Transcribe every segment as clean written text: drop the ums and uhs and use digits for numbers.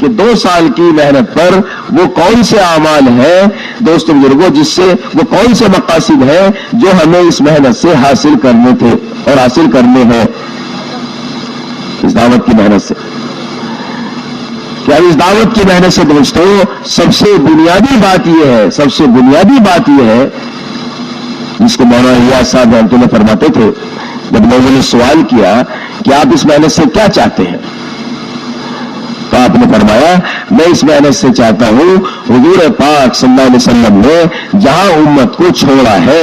کہ 2 سال کی محنت پر وہ کون سے اعمال ہیں دوستو بزرگوں، جس سے وہ کون سے مقاصد ہیں جو ہمیں اس محنت سے حاصل کرنے تھے اور حاصل کرنے ہیں اس دعوت کی محنت سے. کیا اس دعوت کی محنت سے دوستو سب سے بنیادی بات یہ ہے، سب سے بنیادی بات یہ ہے جس کو مولانا الیاس صاحب رحمۃ اللہ فرماتے تھے جب لوگوں نے سوال کیا کہ آپ اس محنت سے کیا چاہتے ہیں، تو آپ نے فرمایا میں اس محنت سے چاہتا ہوں حضور پاک صلی اللہ علیہ وسلم نے جہاں امت کو چھوڑا ہے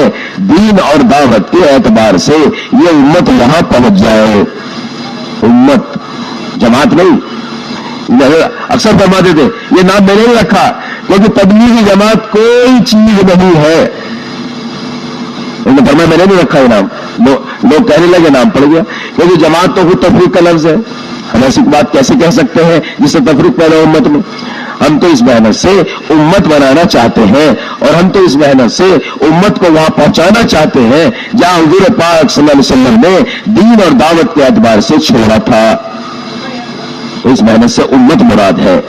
دین اور دعوت کے اعتبار سے یہ امت وہاں پہنچ جائے. امت، جماعت نہیں. اکثر فرماتے تھے یہ نام میں نے نہیں رکھا کیونکہ تبلیغی جماعت کوئی چیز نہیں ہے. انہوں نے فرمایا میں نے نہیں رکھا یہ نام. لوگ کہنے لگے نام پڑ گیا کیونکہ جماعت تو خود تفریق کا لفظ ہے. ہم ایسی بات کیسے کہہ سکتے ہیں جس سے تفریق پیدا ہو امت میں. ہم تو اس محنت سے امت بنانا چاہتے ہیں اور ہم تو اس محنت سے امت کو وہاں پہنچانا چاہتے ہیں جہاں حضور پاک صلی اللہ علیہ وسلم نے دین اور دعوت کے اعتبار سے چھوڑا تھا. تو اس محنت سے امت مراد ہے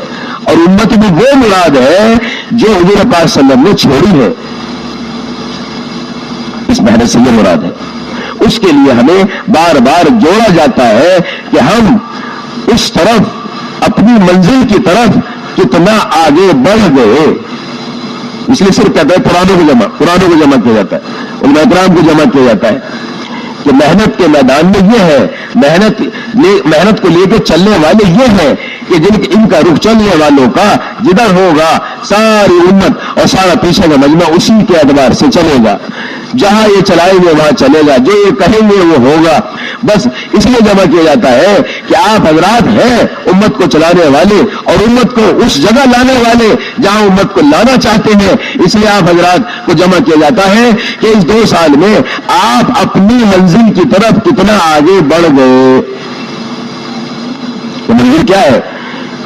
اور امت بھی وہ مراد ہے جو حضور پاک صلی اللہ علیہ وسلم نے چھوڑی ہے. اس محنت سے یہ مراد ہے. اس کے لیے ہمیں بار بار جوڑا جاتا ہے کہ ہم اس طرف اپنی منزل کی طرف کتنا آگے بڑھ گئے. اس لیے صرف کہتا ہے قرآنوں کو جمع کیا جاتا ہے، علماء کرام کو جمع کیا جاتا ہے کہ محنت کے میدان میں یہ ہے، محنت کو لے کے چلنے والے یہ ہیں کہ ان کا رخ چلنے والوں کا جدھر ہوگا ساری امت اور سارا پیچھے کا مجمع اسی کے اعتبار سے چلے گا. جہاں یہ چلائیں گے وہاں چلے گا، جو یہ کہیں گے وہ ہوگا. بس اس لیے جمع کیا جاتا ہے کہ آپ حضرات ہیں امت کو چلانے والے اور امت کو اس جگہ لانے والے جہاں امت کو لانا چاہتے ہیں. اس لیے آپ حضرات کو جمع کیا جاتا ہے کہ اس 2 سال میں آپ اپنی منزل کی طرف کتنا آگے بڑھ گئے. تو منزل کیا ہے؟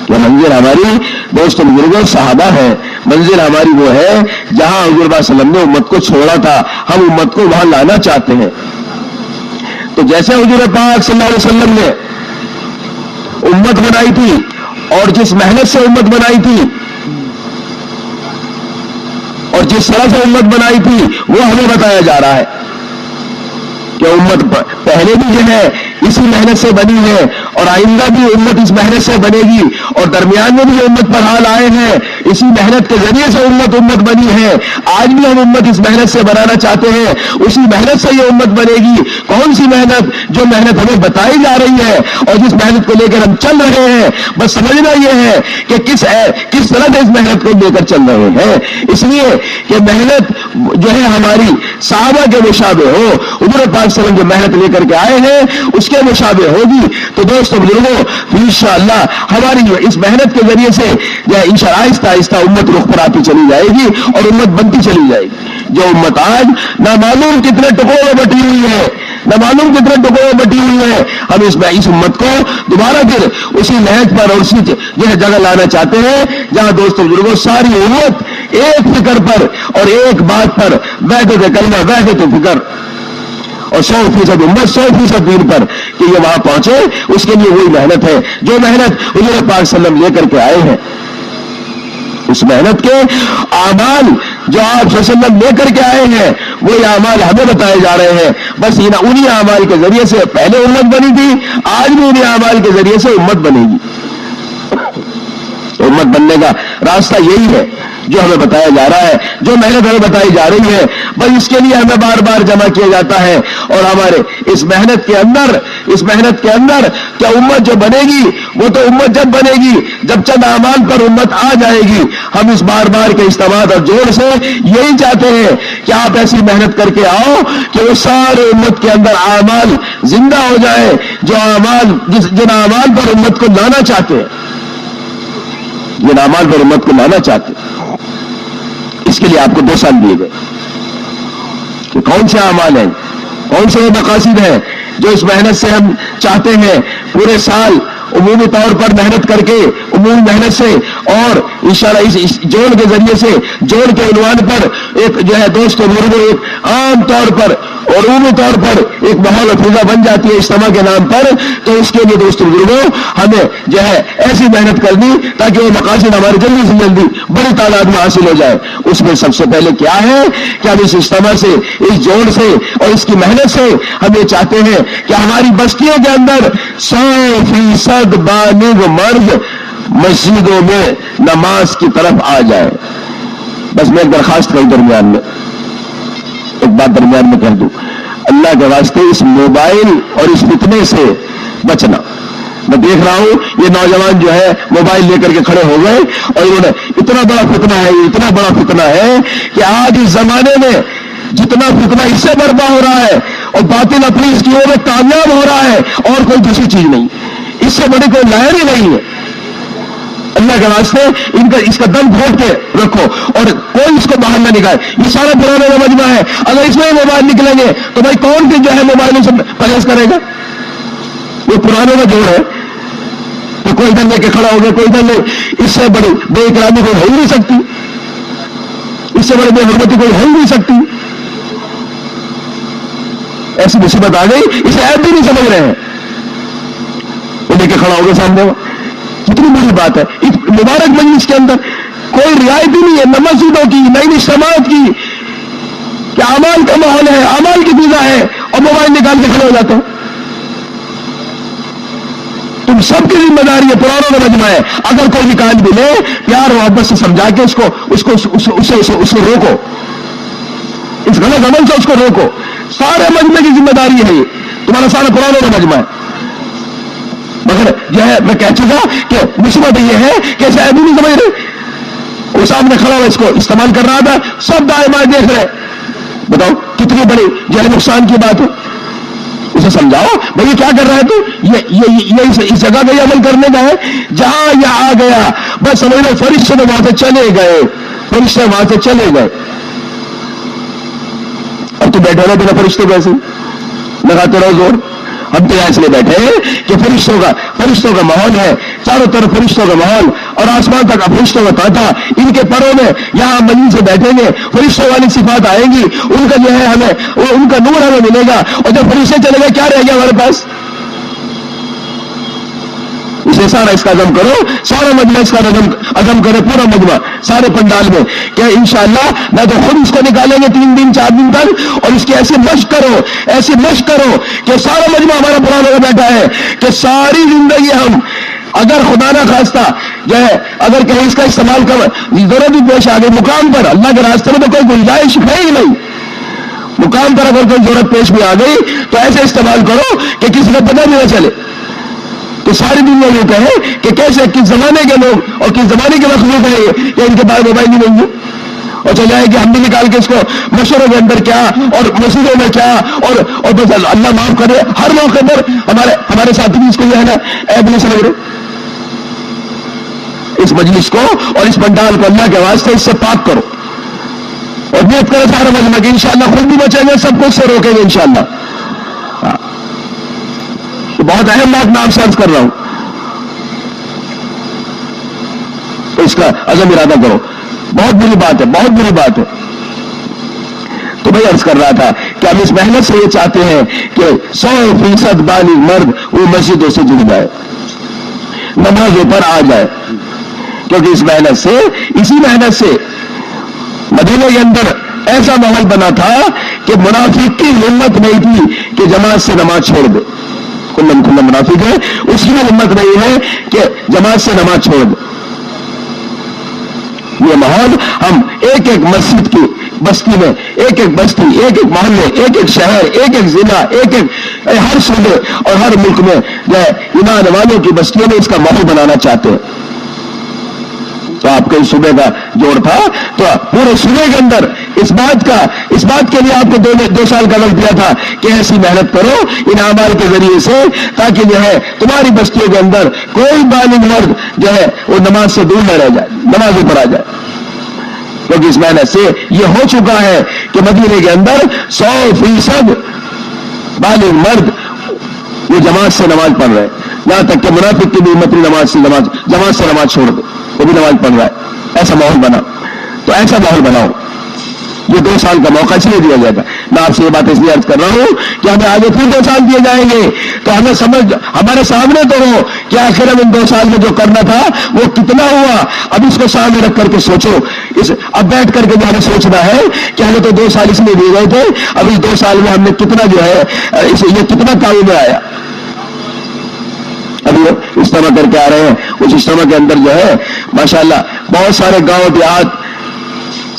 وہ منزل ہماری دوست بزرگوں صحابہ ہے. منزل ہماری وہ ہے جہاں حضور صلی اللہ علیہ وسلم نے امت کو چھوڑا تھا، ہم امت کو وہاں لانا چاہتے ہیں. تو جیسے حضور پاک صلی اللہ علیہ وسلم نے امت بنائی تھی اور جس محنت سے امت بنائی تھی اور جس طرح سے امت بنائی تھی وہ ہمیں بتایا جا رہا ہے کہ امت پہلے بھی جو ہے اسی محنت سے بنی ہے اور آئندہ بھی امت اس محنت سے بنے گی اور درمیان میں بھی امت پر حال آئے ہیں اسی محنت کے ذریعے سے امت بنی ہے. آج بھی ہم امت اس محنت سے بنانا چاہتے ہیں، اسی محنت سے یہ امت بنے گی. کون سی محنت؟ جو محنت ہمیں بتائی جا رہی ہے اور جس محنت کو لے کر ہم چل رہے ہیں. بس سمجھنا یہ ہے کہ کس طرح سے اس محنت کو لے کر چل رہے ہیں. اس لیے کہ محنت جو ہے ہماری صحابہ کے مشابہ ہو، حضور پاک صلی اللہ علیہ وسلم جو محنت لے کر کے آئے ہیں اس کے مشابہ ہوگی. تو دوستو بزرگوں انشاءاللہ ہماری اس محنت کے ذریعے سے انشاءاللہ آہستہ آہستہ امت رخ پر آتی چلی جائے گی اور امت بنتی چلی جائے گی. جو امت آج نامعلوم کتنے ٹکڑوں میں بٹی ہوئی ہے، نامعلوم کتنے ٹکڑوں میں بٹی ہوئی ہے، ہم اس امت کو دوبارہ پھر اسی نہج پر اور اسی جگہ لانا چاہتے ہیں جہاں دوستو بزرگوں ساری امت ایک فکر پر اور ایک بات پر وحدت کلمہ وحدت فکر اور 100% امت 100% دین پر کہ یہ وہاں پہنچے. اس کے لیے وہی محنت ہے جو محنت حضور پاک صلی اللہ علیہ وسلم لے کر کے آئے ہیں. اس محنت کے اعمال جو آپ صلی اللہ علیہ وسلم لے کر کے آئے ہیں وہی اعمال ہمیں بتائے جا رہے ہیں. بس انہی اعمال کے ذریعے سے پہلے امت بنی تھی، آج بھی انہی اعمال کے ذریعے سے امت بنے گی. امت بننے کا راستہ یہی ہے جو ہمیں بتایا جا رہا ہے، جو محنت ہمیں بتائی جا رہی ہے. بس اس کے لیے ہمیں بار بار جمع کیا جاتا ہے اور ہمارے اس محنت کے اندر کیا امت جو بنے گی وہ تو امت جب بنے گی جب چند اعمال پر امت آ جائے گی. ہم اس بار بار کے اجتماع اور جوڑ سے یہی چاہتے ہیں کہ آپ ایسی محنت کر کے آؤ کہ وہ سارے امت کے اندر اعمال زندہ ہو جائے، جو اعمال جن اعمال پر امت کو لانا چاہتے ہیں، جن اعمال پر امت کو لانا چاہتے ہیں. اس کے لیے آپ کو 2 سال دیے گئے کہ کون سے اعمال ہیں، کون سے مقاصد ہیں جو اس محنت سے ہم چاہتے ہیں پورے سال عمومی طور پر محنت کر کے عمومی محنت سے اور انشاءاللہ اس جوڑ کے ذریعے سے جوڑ کے عنوان پر ایک جو ہے دوستوں بزرگوں ایک عام طور پر اور عمومی طور پر ایک ماحول اور فضا بن جاتی ہے اجتماع کے نام پر، تو اس کے لیے دوست بزرگوں ہمیں جو ہے ایسی محنت کرنی تاکہ وہ مقاصد ہمارے جلدی سے جلدی بڑی تعداد میں حاصل ہو جائے۔ اس میں سب سے پہلے کیا ہے کہ ہم اس اجتماع سے، اس جوڑ سے اور اس کی محنت سے ہم یہ چاہتے ہیں کہ ہماری بستیوں کے اندر 100% بالغ مرد مسجدوں میں نماز کی طرف آ جائے۔ بس میں ایک درخواست کروں درمیان میں، ایک بات درمیان میں کہہ دوں، اللہ کے واسطے اس موبائل اور اس فتنے سے بچنا۔ میں دیکھ رہا ہوں یہ نوجوان جو ہے موبائل لے کر کے کھڑے ہو گئے اور انہوں نے اتنا بڑا فتنہ ہے، اتنا بڑا فتنہ ہے کہ آج اس زمانے میں جتنا فتنہ اس سے برپا ہو رہا ہے اور باطل اپنی اس کی اور کامیاب ہو رہا ہے اور کوئی دوسری چیز نہیں، اس سے بڑی کوئی لہر ہی نہیں ہے۔ اللہ کے واسطے اس کا دم گھونٹ کے رکھو اور کوئی اس کو باہر نہ نکالے۔ یہ سارا پرانا مجمع ہے، اگر اس میں موبائل نکلیں گے تو بھائی کون جو ہے موبائلوں سے پرہیز کرے گا؟ وہ پرانے کا جوڑ ہے، تو کوئی ادھر لے کے کھڑا ہو گیا، کوئی ادھر لے۔ اس سے بڑی بے اکرامی کوئی ہو ہی نہیں سکتی، اس سے بڑی بے حرمتی کوئی ہو ہی نہیں سکتی۔ ایسی مصیبت آ گئی، اسے عیب بھی نہیں سمجھ رہے ہیں، وہ لے کے کھڑا ہو گیا سامنے۔ کتنی بڑی بات ہے، اس مبارک مجلس کے اندر کوئی رعایت ہی نہیں ہے، نہ مسجدوں کی، نہ ان اجتماعات کی، کہ اعمال کا ماحول ہے، اعمال کی فضا ہے، اور موبائل نکال کے کھڑے ہو جاتے ہیں۔ تم سب کی ذمہ داری ہے، پرانوں کا مجمع ہے، اگر کوئی نکال بھی لے پیار محبت سے سمجھا کے اسے روکو، اس غلط عمل سے اس کو روکو۔ سارے مجمع کی ذمہ داری ہے، یہ تمہارا سارا پرانوں کا مجمع ہے۔ مگر جو ہے میں کہہ چکا کہ مصیبت یہ ہے کہ ایسا ابھی نہیں سمجھ رہے، وہ سامنے کھڑا ہوا اس کو استعمال کر رہا تھا، سب دائیں بائیں دیکھ رہے۔ بتاؤ کتنی بڑی جو ہے نقصان کی بات ہے، اسے سمجھاؤ بھائی یہ کیا کر رہا ہے تو یہ اس جگہ کا یہ عمل کرنے کا ہے جہاں یہ آ گیا، بس سمجھ لو فرشتے وہاں سے چلے گئے، فرشتے وہاں سے چلے گئے۔ اب تو بیٹھے رہے بنا فرشتے کیسے لگاتے رہو زور؟ ہم تو یہاں اس لیے بیٹھے ہیں کہ فرشتوں کا ماحول ہے، چاروں طرف فرشتوں کا ماحول اور آسمان تک فرشتوں کا تانتا، ان کے پروں میں یہاں مجلس سے بیٹھیں گے، فرشتوں والی صفات آئیں گی، ان کا جو ہے ہمیں ان کا نور ہمیں ملے گا، اور جب فرشتے چلے گئے کیا رہ گیا ہمارے پاس؟ اسے سارا اس کا عزم کرو، سارا مجمع اس کا عزم کرے، پورا مجمع سارے پنڈال میں کہ انشاءاللہ نہ تو خود اس کو نکالیں گے 3 دن 4 دن تک، اور اس کی ایسی مشق کرو کہ سارا مجمع ہمارا پرانا کا بیٹھا ہے کہ ساری زندگی ہم اگر خدا نہ خواستہ جو ہے اگر کہیں اس کا استعمال کر ضرورت بھی پیش آ گئی مقام پر، اللہ کے راستے میں تو کوئی گنجائش ہے ہی نہیں، مقام پر اگر کوئی ضرورت پیش بھی آ گئی تو ایسے استعمال کرو کہ کسی کو پتہ بھی نہ چلے، تو ساری دنیا یہ کہے کہ کیسے کس زمانے کے لوگ اور کس زمانے کے مخلوق ہیں یہ کہ ان کے پاس موبائل ہی نہیں ہے، اور چل جائے کہ ہم بھی نکال کے اس کو مشوروں کے اندر کیا اور مسجدوں میں کیا اور بس اللہ معاف کرے ہر موقع پر ہمارے ساتھی بھی اس کو جو ہے نا عیب نہیں سمجھ رہے۔ اس مجلس کو اور اس پنڈال کو اللہ کے واسطے اس سے پاک کرو اور نیت کرے سارا مجمع کہ انشاءاللہ خود بھی بچیں گے، سب کچھ سے روکیں گے انشاءاللہ۔ تو بہت اہم بات میں آپ سے عرض کر رہا ہوں، تو اس کا عزم ارادہ کرو، بہت بری بات ہے، بہت بری بات ہے۔ تو میں عرض کر رہا تھا کہ ہم اس محنت سے یہ چاہتے ہیں کہ 100% بالغ مرد وہ مسجدوں سے جڑ جائے، نمازوں پر آ جائے، کیونکہ اسی محنت سے مدینے کے اندر ایسا ماحول بنا تھا کہ منافق کی ہمت نہیں تھی کہ جماعت سے نماز چھوڑ دے، کلم منافق ہے، اس کی ہمت نہیں ہے کہ جماعت سے نماز چھوڑ دے۔ یہ ماحول ہم ایک مسجد کی بستی میں، ایک بستی، ایک محلے، ایک شہر، ایک ضلع، ایک ہر صوبے اور ہر ملک میں جو ہے ایمان والوں کی بستیوں میں اس کا ماحول بنانا چاہتے ہیں۔ تو آپ کے صوبے کا جوڑ تھا تو پورے صوبے کے اندر اس بات کے لیے آپ کو 2 سال کا وقت دیا تھا کہ ایسی محنت کرو ان اعمال کے ذریعے سے تاکہ جو ہے تمہاری بستیوں کے اندر کوئی بالغ مرد جو ہے وہ نماز سے دور نہ رہ جائے، نمازوں پر آ جائے، کیونکہ اس محنت سے یہ ہو چکا ہے کہ مدینے کے اندر 100% بالغ مرد وہ جماعت سے نماز پڑھ رہے ہیں، یہاں تک کہ منافق کی بھی امتی جماعت سے نماز چھوڑ دے، وہ بھی نماز پڑھ رہا ہے۔ ایسا ماحول بنا، تو ایسا ماحول بناؤ یہ 2 سال کا موقع اس لیے دیا گیا تھا. میں آپ سے یہ بات اس لیے عرض کر رہا ہوں کہ ہمیں آگے پھر 2 سال دیے جائیں گے, تو ہمیں سمجھ ہمارے سامنے تو ہو کہ آخر ہم ان 2 سال میں جو کرنا تھا وہ کتنا ہوا. اب اس کو سامنے رکھ کر کے سوچو. اب بیٹھ کر کے جو ہمیں سوچنا ہے کہ ہمیں تو 2 سال اس لیے دیے گئے تھے, اب اس 2 سال میں ہم نے کتنا جو ہے یہ کتنا کام میں آیا. ابھی اجتماع کر کے آ رہے ہیں, اس اجتماع کے اندر جو ہے ماشاءاللہ بہت سارے گاؤں دیہات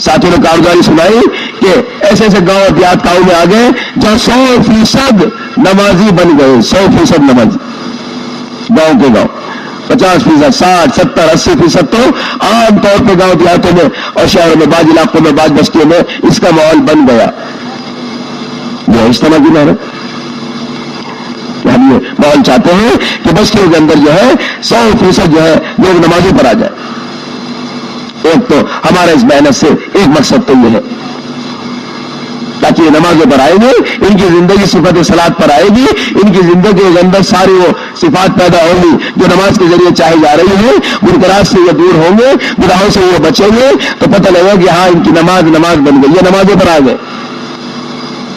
ساتھیوں نے کارگزاری سنائی کہ ایسے ایسے گاؤں دیہات گاؤں میں آ گئے جہاں 100% نمازی بن گئے. 100% نمازی گاؤں کے گاؤں, 50%, 60, 70, 80% تو عام طور پہ گاؤں دیہاتوں میں اور شہروں میں, بعض علاقوں میں, بعض بستیوں میں اس کا ماحول بن گیا. یہ اجتماع کی محنت. ہم یہ ماحول چاہتے ہیں کہ بستیوں کے اندر جو ہے 100% جو ہے لوگ نمازوں پر آ جائے. ایک تو ہمارا اس محنت سے ایک مقصد تو یہ ہے تاکہ یہ نمازوں پر آئے گی, ان کی زندگی صفت صلاۃ پر آئے گی, ان کی زندگی کے اندر ساری وہ صفات پیدا ہوں گی جو نماز کے ذریعے چاہی جا رہی ہیں. منکرات سے یہ دور ہوں گے, گناہوں سے یہ بچیں گے, تو پتہ لگے کہ ہاں ان کی نماز بن گئی, یہ نمازوں پر آ گئے.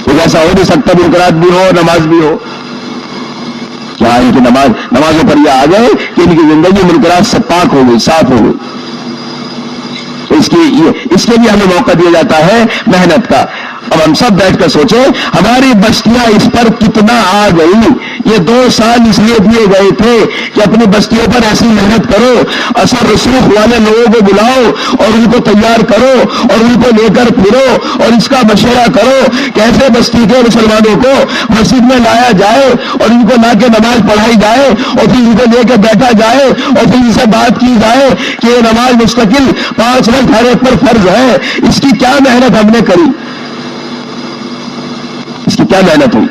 کچھ ایسا ہو نہیں سکتا منکرات بھی ہو نماز بھی ہو. کیا ان کی نمازوں پر یہ آ گئے کہ ان کی زندگی منکرات سے پاک ہو گئی, صاف ہو گئی. اس کے لیے ہمیں موقع دیا جاتا ہے محنت کا. اب ہم سب بیٹھ کر سوچیں ہماری بستیاں اس پر کتنا آ گئی. یہ 2 سال اس لیے دیے گئے تھے کہ اپنی بستیوں پر ایسی محنت کرو, اثر رسوخ والے لوگوں کو بلاؤ اور ان کو تیار کرو اور ان کو لے کر پھرو اور اس کا مشورہ کرو کیسے بستی کے مسلمانوں کو مسجد میں لایا جائے اور ان کو لا کے نماز پڑھائی جائے اور پھر ان کو لے کے بیٹھا جائے اور پھر ان سے بات کی جائے کہ یہ نماز مستقل 5 وقت ہر ایک پر فرض ہے. اس کی کیا محنت ہم نے کری, اس کی کیا محنت ہوئی,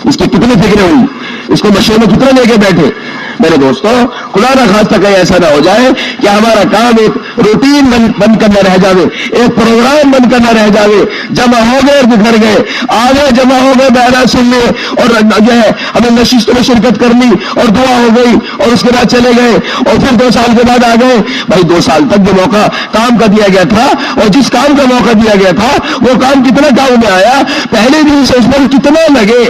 اس کی کتنی فکریں ہوئی, اس کو مشورے میں کتنے لے کے بیٹھے. میرے دوستوں خدا نہ خواستہ کہیں ایسا نہ ہو جائے کہ ہمارا کام ایک روٹین بن کر نہ رہ جاوے, ایک پروگرام بن کر نہ رہ جاوے. جمع ہو گئے اور بکھر گئے, آگے جمع ہو گئے بیانات سننے اور جو ہے ہمیں نشستوں میں شرکت کرنی اور دعا ہو گئی اور اس کے بعد چلے گئے اور پھر 2 سال کے بعد آ گئے. بھائی 2 سال تک جو موقع کام کا دیا گیا تھا اور جس کام کا موقع دیا گیا تھا وہ کام کتنا کام میں آیا, پہلے دن سے اس پر کتنا لگے.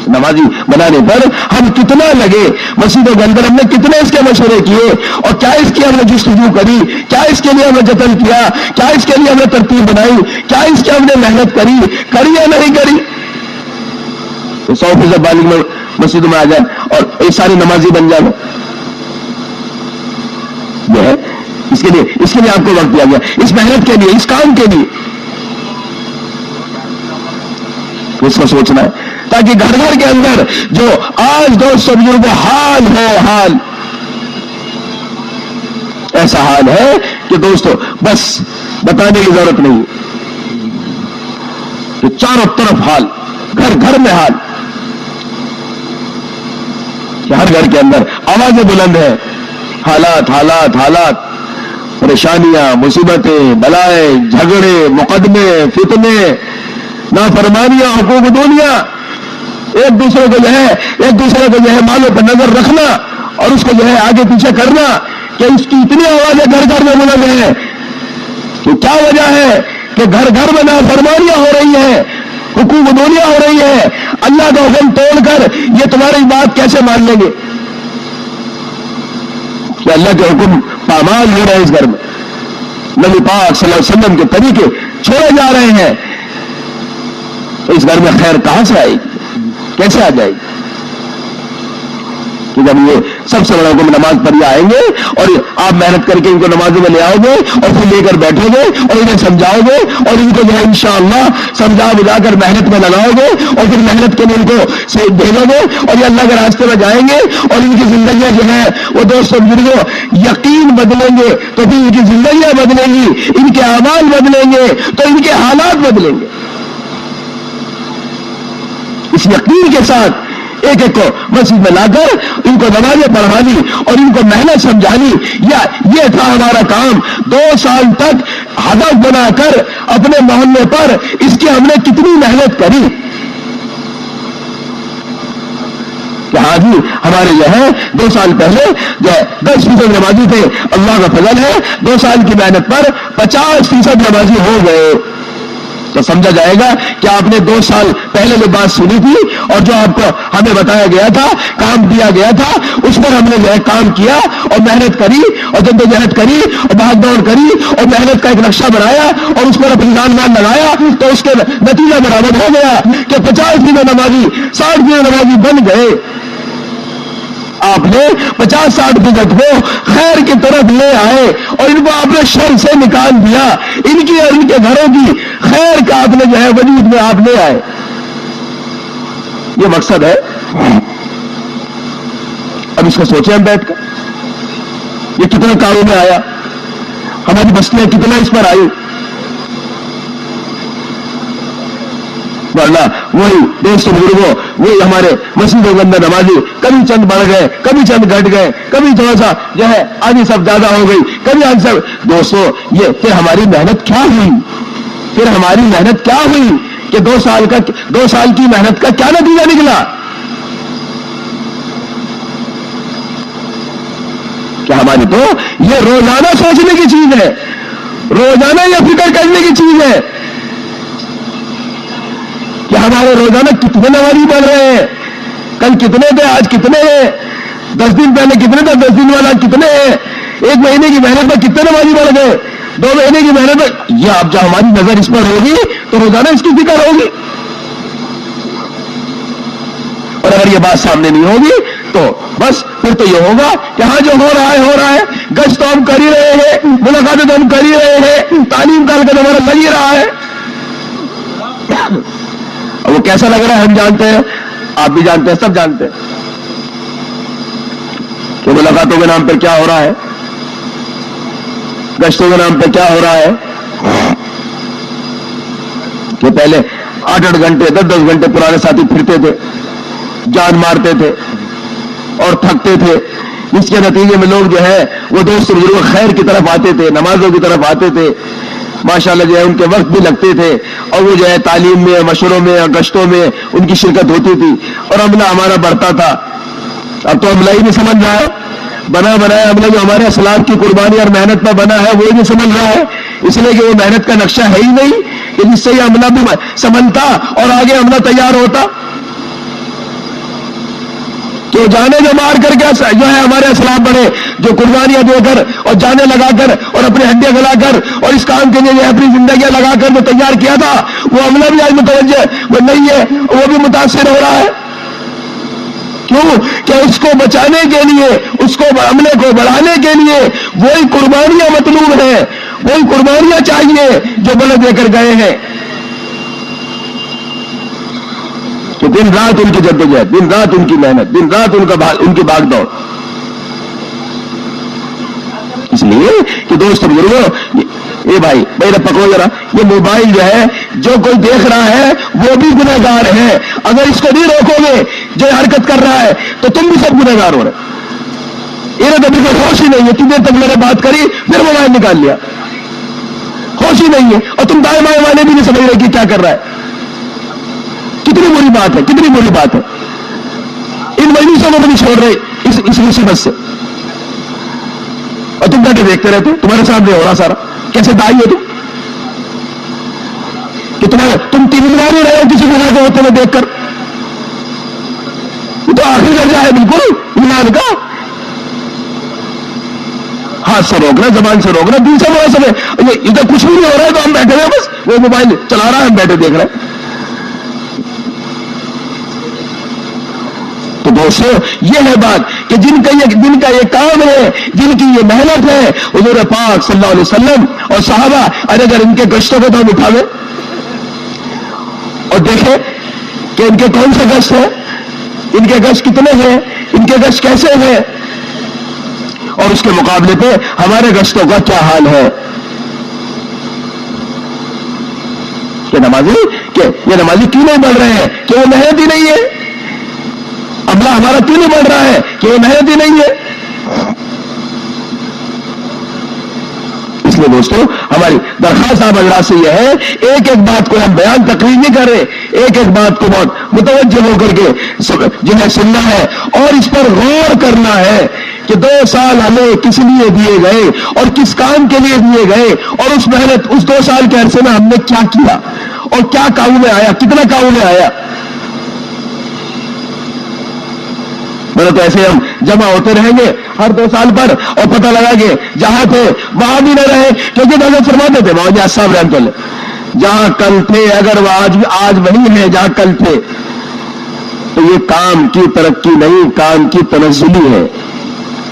نمازی بنانے پر ہم کتنا لگے, مسجدوں کے اندر ہم نے کتنے اس کے مشورے کیے اور کیا اس کی ہم نے جستجو کری, کیا اس کے لیے ہم نے جتن کیا, کیا اس کے لیے ہم نے ترتیب بنائی, کیا اس کی ہم نے محنت کری یا نہیں کری. تو 100% بالغ میں مسجدوں میں آ جائے اور ایک سارے نمازی بن جائے. جو ہے اس کے لیے آپ کو وقت دیا گیا, اس محنت کے لیے, اس کام کے لیے. اس کو سوچنا ہے تاکہ گھر گھر کے اندر جو آج دوستوں بزرگوں حال ہے, حال ایسا حال ہے کہ دوستوں بس بتانے کی ضرورت نہیں کہ چاروں طرف حال, گھر گھر میں حال, کہ ہر گھر کے اندر آوازیں بلند ہیں, حالات حالات حالات, پریشانیاں, مصیبتیں, بلائیں, جھگڑے, مقدمے, فتنے, نافرمانیاں, حقوق دنیا, ایک دوسرے کو جو ہے مالوں پر نظر رکھنا اور اس کو جو ہے آگے پیچھے کرنا کہ اس کی اتنی آوازیں گھر گھر میں بلند ہیں کہ کیا وجہ ہے کہ گھر گھر میں نافرمانیاں ہو رہی ہیں, حقوق دنیا ہو رہی ہے. اللہ کا حکم توڑ کر یہ تمہاری بات کیسے مان لیں گے کہ اللہ کے حکم پامال ہو رہے ہیں اس گھر میں, نبی پاک صلی اللہ علیہ وسلم کے طریقے چھوڑے جا رہے ہیں. تو اس گھر میں خیر کہاں سے آئے گی, کیسے آ جائے گی؟ کہ جب یہ سب سے بڑا حکم نماز پر یہ آئیں گے اور آپ محنت کر کے ان کو نمازوں میں لے آؤ گے اور پھر لے کر بیٹھو گے اور انہیں سمجھاؤ گے اور ان کو جو ہے انشاءاللہ سمجھا بجھا کر محنت میں لگاؤ گے اور پھر محنت کے لیے ان کو بھیجو گے اور یہ اللہ کے راستے میں جائیں گے اور ان کی زندگیاں جو ہیں وہ دوستوں بزرگوں یقین بدلیں گے تو پھر ان کی زندگیاں بدلیں گی, ان کے اعمال بدلیں گے تو ان کے حالات بدلیں گے. اس یقین کے ساتھ ایک ایک کو مسجد میں لا کر ان کو نمازیں پڑھانی اور ان کو محنت سمجھانی, یہ تھا ہمارا کام. 2 سال تک ہدف بنا کر اپنے محلے پر اس کی ہم نے کتنی محنت کری کہ ہاں جی ہمارے جو ہے 2 سال پہلے جو ہے 10% نمازی تھے، اللہ کا فضل ہے 2 سال کی محنت پر 50% نمازی ہو گئے. تو سمجھا جائے گا کہ آپ نے 2 سال پہلے جو بات سنی تھی اور جو آپ کو ہمیں بتایا گیا تھا، کام دیا گیا تھا، اس پر ہم نے جو ہے کام کیا اور محنت کری اور جدوجہد کری اور بھاگ دوڑ کری اور محنت کا ایک نقشہ بنایا اور اس پر اپنی جان مال لگایا، تو اس کے نتیجہ برآمد ہو گیا کہ 50% نمازی 60% نمازی بن گئے. آپ نے 50-60% کو خیر کی طرف لے آئے اور ان کو آپ نے شر سے نکال دیا، ان کی اور ان کے گھروں کی خیر کا آپ نے جو ہے وجود میں آپ لے آئے. یہ مقصد ہے. اب اس کو سوچیں ہم بیٹھ کر، یہ کتنا کاموں میں آیا، ہماری بستیاں کتنا اس پر آئی. ورنہ وہی دوستوں بزرگوں، وہی ہمارے مسجدوں کے اندر نمازی کبھی چند بڑھ گئے، کبھی چند گھٹ گئے، کبھی تھوڑا سا جو ہے آدھی سب زیادہ ہو گئی، کبھی آدھی سب. دوستوں یہ پھر ہماری محنت کیا ہوئی؟ پھر ہماری محنت کیا ہوئی کہ 2 سال کی محنت کا کیا نتیجہ نکلا؟ کہ ہماری تو یہ روزانہ سوچنے کی چیز ہے، روزانہ یہ فکر کرنے کی چیز ہے کہ ہمارے روزانہ کتنے نمازی بڑھ رہے ہیں، کل کتنے تھے آج کتنے ہیں، 10 دن پہلے کتنے تھے 10 دن والا کتنے ہیں، 1 مہینے کی محنت میں کتنے نمازی بڑھ گئے، 2 مہینے کی محنت میں. یہ اب جب ہماری نظر اس پر ہوگی تو روزانہ اس کی فکر ہوگی. اور اگر یہ بات سامنے نہیں ہوگی تو بس پھر تو یہ ہوگا کہ ہاں جو ہو رہا ہے گشت تو ہم کر ہی رہے ہیں، ملاقاتیں تو ہم کر ہی رہے ہیں، تعلیم کا ہمارا لگ ہی رہا ہے. وہ کیسا لگ رہا ہے ہم جانتے ہیں، آپ بھی جانتے ہیں، سب جانتے ہیں کہ ملاقاتوں کے نام پر کیا ہو رہا ہے، گشتوں کے نام پہ کیا ہو رہا ہے. کہ پہلے 8-8 گھنٹے 10-10 گھنٹے پرانے ساتھی پھرتے تھے، جان مارتے تھے اور تھکتے تھے. اس کے نتیجے میں لوگ جو ہے وہ دوست بزرگ خیر کی طرف آتے تھے، نمازوں کی طرف آتے تھے، ماشاءاللہ جو ہے ان کے وقت بھی لگتے تھے اور وہ جو ہے تعلیم میں، مشوروں میں، گشتوں میں ان کی شرکت ہوتی تھی اور عملہ ہمارا بڑھتا تھا. اب تو عملہ ہی نہیں سمجھ رہا ہے، بنایا عملہ جو ہمارے اسلاف کی قربانی اور محنت پر بنا ہے وہ ہی نہیں سمجھ رہا ہے، اس لیے کہ وہ محنت کا نقشہ ہے ہی نہیں کہ جس سے یہ عملہ بھی سمجھتا اور آگے عملہ تیار ہوتا. کہ جانے جو مار کر کے جو ہے ہمارے اسلاف بڑھے، جو قربانیاں دے کر اور جانے لگا کر اور اپنے ہڈیاں گلا کر اور اس کام کے لیے اپنی زندگیاں لگا کر جو تیار کیا تھا، وہ عملہ بھی آج متوجہ وہ نہیں ہے، وہ بھی متاثر ہو رہا ہے. کیوں کہ اس کو بچانے کے لیے، اس کو عملے کو بڑھانے کے لیے وہی قربانیاں مطلوب ہیں، وہی قربانیاں چاہیے جو بلد دے کر گئے ہیں. کہ دن رات ان کی جدوجہد، دن رات ان کی محنت، دن رات ان کی بھاگ دوڑ. اس لیے کہ دوست بزرگوں، یہ بھائی پکڑو ذرا، یہ موبائل جو ہے جو کوئی دیکھ رہا ہے وہ بھی گناہ گار ہے. اگر اس کو نہیں روکو گے جو حرکت کر رہا ہے تو تم بھی سب گناہ گار ہو رہے. انہیں تو بالکل ہوش ہی نہیں ہے، کتنے تک میں نے بات کری پھر موبائل نکال لیا، ہوش ہی نہیں ہے. اور تم دائیں بائیں والے بھی نہیں سمجھ رہے کہ کیا کر رہا ہے. کتنی بری بات ہے، کتنی بری بات ہے. ان مجلسوں کو بھی چھوڑ رہے اس مصیبت سے، اور تم بیٹھے دیکھتے رہتے. تمہارے سامنے ہو رہا سارا. کیسے دائی ہو تم کہ تم تیمار ہی رہے ہو کسی گناہ کو ہوتے ہوئے دیکھ کر. یہ تو آخری درجہ ہے بالکل ایمان کا. ہاتھ سے روکنا، زبان سے روکنا، دل سے بڑا سب ہے. ادھر کچھ بھی نہیں ہو رہا ہے تو ہم بیٹھے ہوئے بس وہ موبائل چلا رہا ہے، ہم بیٹھے دیکھ رہے ہیں. تو دوستو یہ ہے بات کہ جن کا یہ کام ہے، جن کی یہ محنت ہے، حضور پاک صلی اللہ علیہ وسلم اور صحابہ، اگر ان کے گشتوں کو تو ہم اٹھاوے اور دیکھیں کہ ان کے کون سے گشت ہیں، ان کے گشت کتنے ہیں، ان کے گشت کیسے ہیں، اور اس کے مقابلے پہ ہمارے گشتوں کا کیا حال ہے. کہ یہ نمازی کیوں نہیں بڑھ رہے ہیں؟ کہ وہ محنت ہی نہیں ہے. عملہ ہمارا کیوں نہیں بڑھ رہا ہے؟ کہ وہ محنت ہی نہیں ہے. اس اس لیے دوستوں ہماری درخواست آپ حضرات سے یہ ہے، ایک ایک بات کو ہم بیان تقریر نہیں کر رہے، ایک ایک بات کو بہت متوجہ ہو کر کے جو ہے سننا ہے اور اس پر غور کرنا ہے کہ 2 سال ہمیں کس لیے دیے گئے اور کس کام کے لیے دیے گئے، اور اس محنت اس 2 سال کے عرصے میں ہم نے کیا کیا اور کیا کام میں آیا، کتنا کام میں آیا۔ میرے تو ایسے ہم جمع ہوتے رہیں گے ہر 2 سال پر اور پتہ لگا کہ جہاں تھے وہاں بھی نہ رہے، کیونکہ حضرت فرماتے تھے مولانا جی صاحب رحمۃ اللہ، جہاں کل تھے اگر وہ آج وہی ہے جہاں کل تھے تو یہ کام کی ترقی نہیں، کام کی تنزلی ہے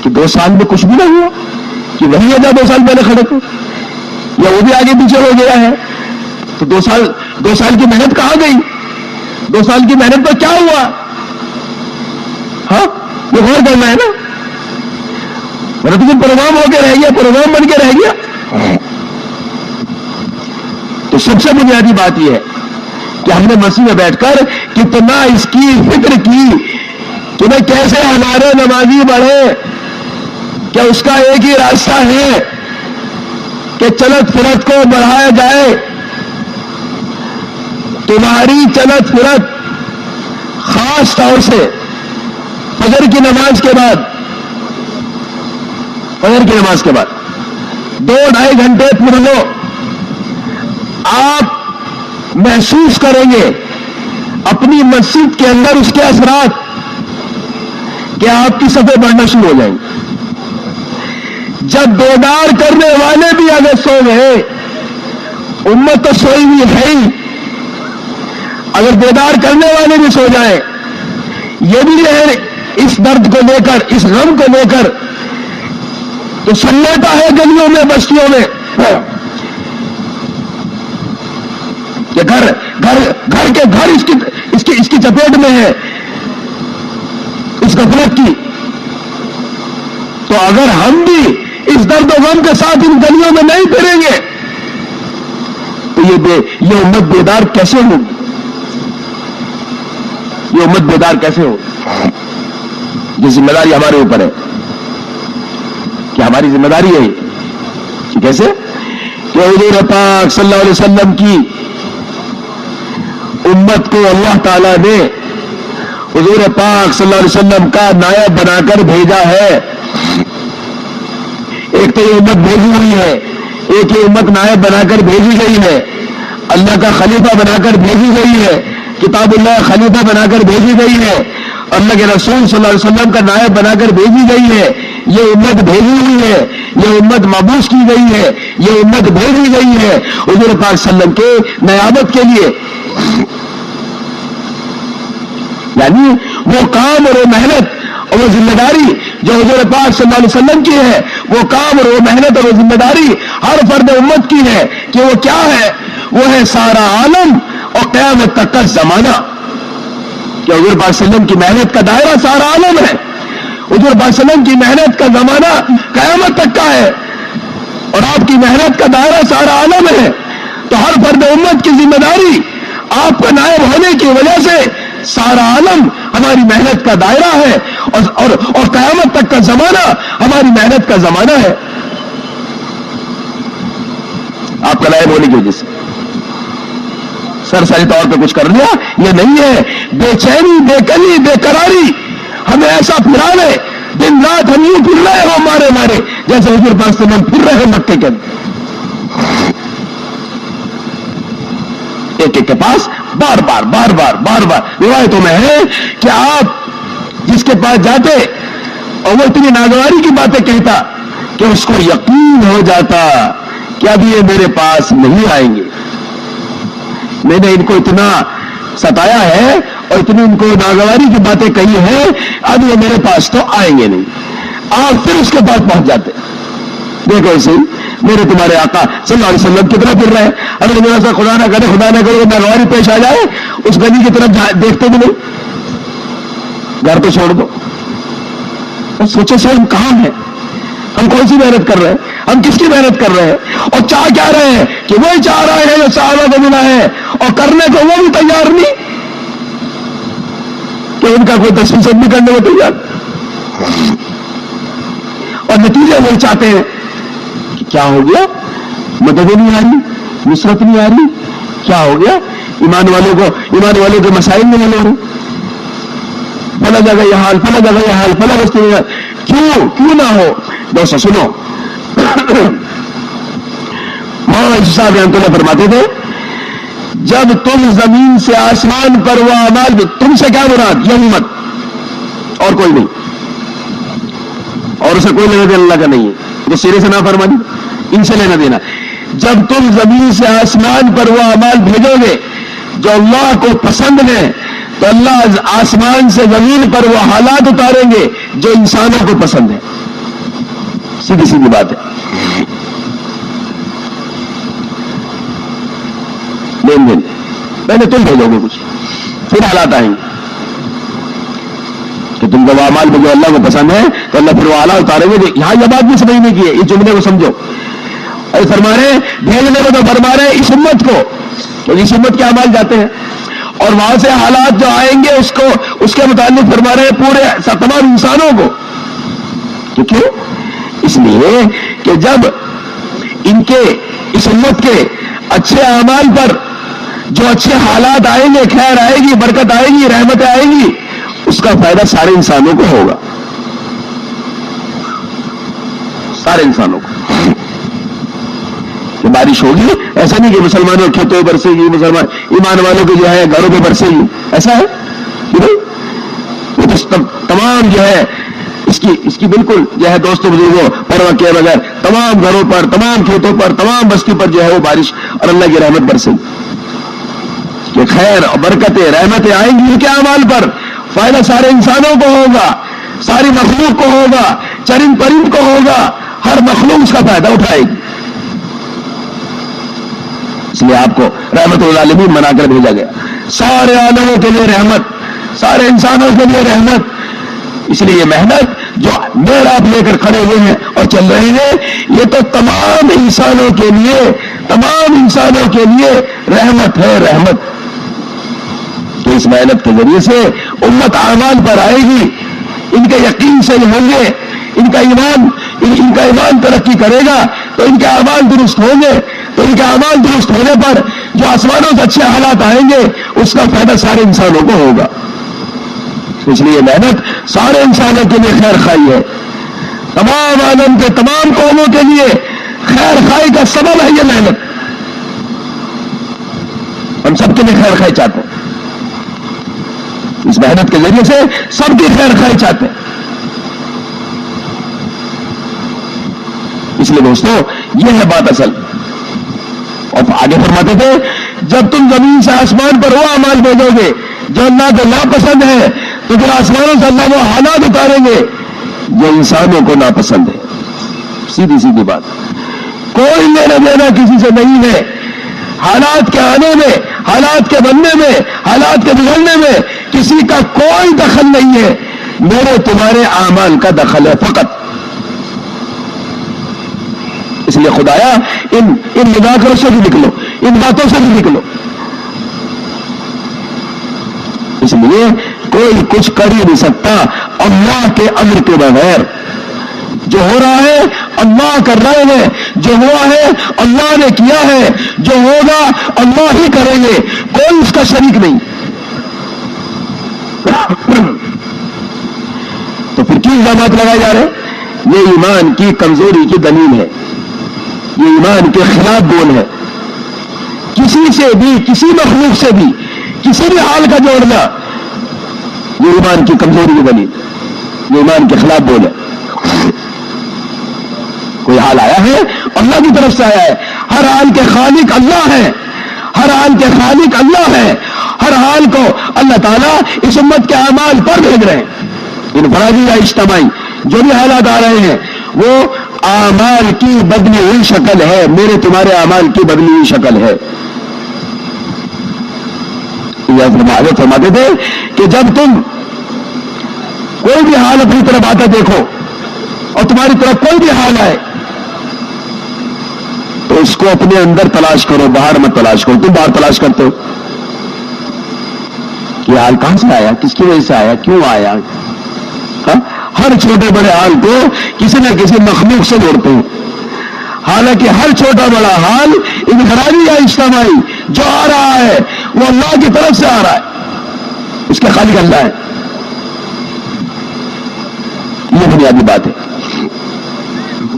کہ 2 سال میں کچھ بھی نہ ہوا، کہ وہی ہے جہاں 2 سال پہلے کھڑے تھے یا وہ بھی آگے پیچھے ہو گیا ہے، تو 2 سال کی محنت کہاں گئی؟ 2 سال کی محنت پر کیا ہوا؟ ہاں یہ غور کرنا ہے نا، میرا تو پروگرام ہو کے رہ گیا، پروگرام بن کے رہ گیا۔ تو سب سے بنیادی بات یہ ہے کہ ہم نے مسجد میں بیٹھ کر کتنا اس کی فکر کی کہ میں کیسے ہمارے نمازی بڑھے، کیا اس کا ایک ہی راستہ ہے کہ چلت پھرت کو بڑھایا جائے۔ تمہاری چلت پھرت خاص طور سے فجر کی نماز کے بعد، فجر کی نماز کے بعد 2-2.5 گھنٹے پڑھ لو، آپ محسوس کریں گے اپنی مسجد کے اندر اس کے اثرات کہ آپ کی صفیں بڑھنا شروع ہو جائیں گے۔ جب بیدار کرنے والے بھی اگر سو گئے، امت تو سوئی ہوئی ہے ہی، اگر بیدار کرنے والے بھی سو جائیں، یہ بھی ہے اس درد کو لے کر، اس غم کو لے کر تو سناٹا ہے گلیوں میں، بستیوں میں کہ گھر کے گھر اس کی چپیٹ میں ہے اس غفلت کی۔ تو اگر ہم بھی اس درد و غم کے ساتھ ان گلیوں میں نہیں پھریں گے تو یہ امت بیدار کیسے ہوگی؟ یہ امت بیدار کیسے ہوگی؟ یہ ذمہ داری ہمارے اوپر ہے کہ ہماری ذمہ داری ہے کہ کیسے کہ حضور پاک صلی اللہ علیہ وسلم کی امت کو اللہ تعالیٰ نے حضور پاک صلی اللہ علیہ وسلم کا نائب بنا کر بھیجا ہے۔ ایک تو یہ امت بھیجی ہوئی ہے، ایک یہ امت نائب بنا کر بھیجی گئی ہے، اللہ کا خلیفہ بنا کر بھیجی گئی ہے، کتاب اللہ خلیفہ بنا کر بھیجی گئی ہے، اللہ کے رسول صلی اللہ علیہ وسلم کا نائب بنا کر بھیجی گئی ہے۔ یہ امت بھیجی ہوئی ہے، یہ امت مبعوث کی گئی ہے، یہ امت بھیجی گئی ہے حضور پاک صلی اللہ علیہ وسلم کے نیابت کے لیے، یعنی وہ کام اور وہ محنت اور وہ ذمہ داری جو حضور پاک صلی اللہ علیہ وسلم کی ہے، وہ کام اور وہ محنت اور وہ ذمہ داری ہر فرد امت کی ہے کہ وہ کیا ہے؟ وہ ہے سارا عالم اور قیامت تک کا زمانہ، کہ حضور پاک صلی اللہ علیہ وسلم کی محنت کا دائرہ سارا عالم ہے، حضور پاک صلی اللہ علیہ وسلم کی محنت کا زمانہ قیامت تک کا ہے، اور آپ کی محنت کا دائرہ سارا عالم ہے۔ تو ہر فرد امت کی ذمہ داری آپ کا نائب ہونے کی وجہ سے سارا عالم ہماری محنت کا دائرہ ہے، اور قیامت تک کا زمانہ ہماری محنت کا زمانہ ہے۔ آپ کا نائب ہونے کی وجہ سے سرسری طور پہ کچھ کر لیا یہ نہیں ہے، بے چینی، بے قلی، بے قراری ہمیں ایسا پھرا لے، دن رات ہم یوں پھر رہے ہو مارے جیسے حضور پاک صلی اللہ علیہ وسلم پھر رہے ہیں مکے کے اندر، ایک کے پاس بار بار روایتوں میں ہے کہ آپ جس کے پاس جاتے اور وہ اتنی ناگواری کی باتیں کہتا کہ اس کو یقین ہو جاتا کہ اب یہ میرے پاس نہیں آئیں گے، میں نے ان کو اتنا ستایا ہے اور اتنی ان کو ناگواری کی باتیں کہی ہیں، اب یہ میرے پاس تو آئیں گے نہیں۔ آپ پھر اس کے پاس پہنچ جاتے، دیکھو ایسے ہی میرے تمہارے آقا صلی اللہ علیہ وسلم کتنا پھر رہے ہیں، اگر میرا سا خدا نہ کرے ناگواری پیش آ جائے اس گلی کی طرف دیکھتے بھی نہیں، گھر پہ چھوڑ دو، سوچے سے ہم کہاں ہیں، ہم کون سی محنت کر رہے ہیں، ہم کس کی محنت کر رہے ہیں، اور چاہ کیا رہے ہیں کہ وہی چاہ رہے ہیں جو صحابہ کو ملا ہے، اور کرنے کو وہ بھی تیار نہیں کہ ان کا کوئی 10% بھی کرنے کو تیار، اور نتیجے وہی چاہتے ہیں کہ کیا ہو گیا مدد نہیں آ رہی, نصرت نہیں آ رہی. کیا ہو گیا؟ ایمان والوں کے مسائل میں لے رہے, پلا جگہ یہ حال, پلا جگہ یہ حال, پلا بستی میں. کیوں نہ ہو؟ دوستو سنو, مولانا صاحب رحمۃ اللہ فرماتے تھے جب تم زمین سے آسمان پر وہ اعمال, تم سے کیا مراد؟ یہ امت اور کوئی نہیں, اور اسے کوئی لینا دینا اللہ کا نہیں ہے, جو سرے سے نہ فرمانی ان سے لینا دینا. جب تم زمین سے آسمان پر وہ اعمال بھیجو گے جو اللہ کو پسند ہے, تو اللہ آسمان سے زمین پر وہ حالات اتاریں گے جو انسانوں کو پسند ہے. سیدھی سیدھی بات ہے. لین دین پہلے تم بھیجو گے کچھ, پھر حالات آئیں گے کہ تم کو وہ اعمال میں جو اللہ کو پسند ہے تو اللہ پھر وہ حالات اتاریں گے. یہاں یہ بات بھی سمجھنے کی ہے, اس جملے کو سمجھو. اور فرما رہے بھیجنے کو تو فرما رہے اس امت کو, تو اس امت کے اعمال جاتے ہیں, اور وہاں سے حالات جو آئیں گے اس کے متعلق فرما رہے پورے تمام انسانوں کو. تو کیوں؟ اس لیے کہ جب ان کے اس امت کے اچھے اعمال پر جو اچھے حالات آئیں گے, خیر آئے گی, برکت آئے گی, رحمتیں آئیں گی, اس کا فائدہ سارے انسانوں کو ہوگا, سارے انسانوں کو. کہ بارش ہوگی, ایسا نہیں کہ مسلمانوں کے کھیتوں برسے گی, مسلمان ایمان والوں کے جو ہے گھروں پہ برسے گی, ایسا ہے کہ نہیں؟ وہ تو تمام جو ہے اس کی بالکل جو ہے دوستوں بزرگوں پرواہ کیے بغیر تمام گھروں پر, تمام کھیتوں پر, تمام بستی پر جو ہے وہ بارش اور اللہ کی رحمت برسے گی. کہ خیر اور برکتیں, رحمتیں آئیں گی ان کے اعمال پر, فائدہ سارے انسانوں کو ہوگا, ساری مخلوق کو ہوگا, چرند پرند کو ہوگا, ہر مخلوق اس کا فائدہ اٹھائے گی. اس لیے آپ کو رحمت للعالمین بنا کر بھیجا گیا, سارے عالموں کے لیے رحمت, سارے انسانوں کے لیے رحمت. اس لیے یہ محنت جو میرا آپ لے کر کھڑے ہوئے ہیں اور چل رہے ہیں, یہ تو تمام انسانوں کے لیے رحمت ہے, رحمت. تو اس محنت کے ذریعے سے امت اعمال پر آئے گی, ان کے یقین سے ہوں گے, ان کا ایمان ترقی کرے گا, تو ان کے اعمال درست ہوں گے, تو ان کے اعمال درست ہونے پر جو آسمانوں سے اچھے حالات آئیں گے اس کا فائدہ سارے انسانوں کو ہوگا. اس لیے محنت سارے انسانوں کے لیے خیر خائی ہے, تمام عالم کے تمام قوموں کے لیے خیر خائی کا سبب ہے یہ محنت. ہم سب کے لیے خیر خائی چاہتے ہیں, اس محنت کے ذریعے سے سب کی خیر خائی چاہتے ہیں. اس لیے دوستو یہ ہے بات اصل. اور آگے فرماتے تھے جب تم زمین سے آسمان پر وہ اعمال بھیجو گے جو اللہ کو ناپسند ہے, تو پھر آسمانوں سے اللہ وہ حالات اتاریں گے جو انسانوں کو ناپسند ہے. سیدھی سیدھی بات, کوئی لینا دینا کسی سے نہیں ہے. حالات کے آنے میں, حالات کے بننے میں, حالات کے بگڑنے میں کسی کا کوئی دخل نہیں ہے, میرے تمہارے اعمال کا دخل ہے فقط. اس لیے خدایا ان مذاکروں سے بھی نکلو, ان باتوں سے بھی نکلو. اس لیے کوئی کچھ کر ہی نہیں سکتا اللہ کے امر کے بغیر. جو ہو رہا ہے اللہ کر رہے ہیں, جو ہوا ہے اللہ نے کیا ہے, جو ہوگا اللہ ہی کریں گے, کوئی اس کا شریک نہیں. تو پھر کیوں الزامات لگائے جا رہے ہیں؟ یہ ایمان کی کمزوری کی دلیل ہے, یہ ایمان کے خلاف بول ہے. کسی سے بھی, کسی مخلوق سے بھی کسی بھی حال کا جوڑنا یہ ایمان کی کمزوری کی دلیل, یہ ایمان کے خلاف بول ہے. کوئی حال آیا ہے اللہ کی طرف سے آیا ہے, ہر حال کے خالق اللہ ہے, ہر حال کے خالق اللہ ہے, ہر حال کو اللہ تعالیٰ اس امت کے اعمال پر بھیج رہے ہیں. انفرادی یا اجتماعی جو بھی حالات آ رہے ہیں وہ اعمال کی بدلی ہوئی شکل ہے, میرے تمہارے اعمال کی بدلی ہوئی شکل ہے. یہ فرماتے تھے کہ جب تم کوئی بھی حال اپنی طرف آتا دیکھو اور تمہاری طرف کوئی بھی حال آئے تو اس کو اپنے اندر تلاش کرو, باہر مت تلاش کرو. تم باہر تلاش کرتے ہو یہ حال کہاں سے آیا, کس کی وجہ سے آیا, کیوں آیا. ہر چھوٹے بڑے حال کو کسی نہ کسی مخلوق سے جوڑتے ہیں, حالانکہ ہر چھوٹا بڑا حال انفرادی یا اجتماعی جو آ رہا ہے وہ اللہ کی طرف سے آ رہا ہے، اس کے خالق اللہ ہے. یہ بنیادی بات ہے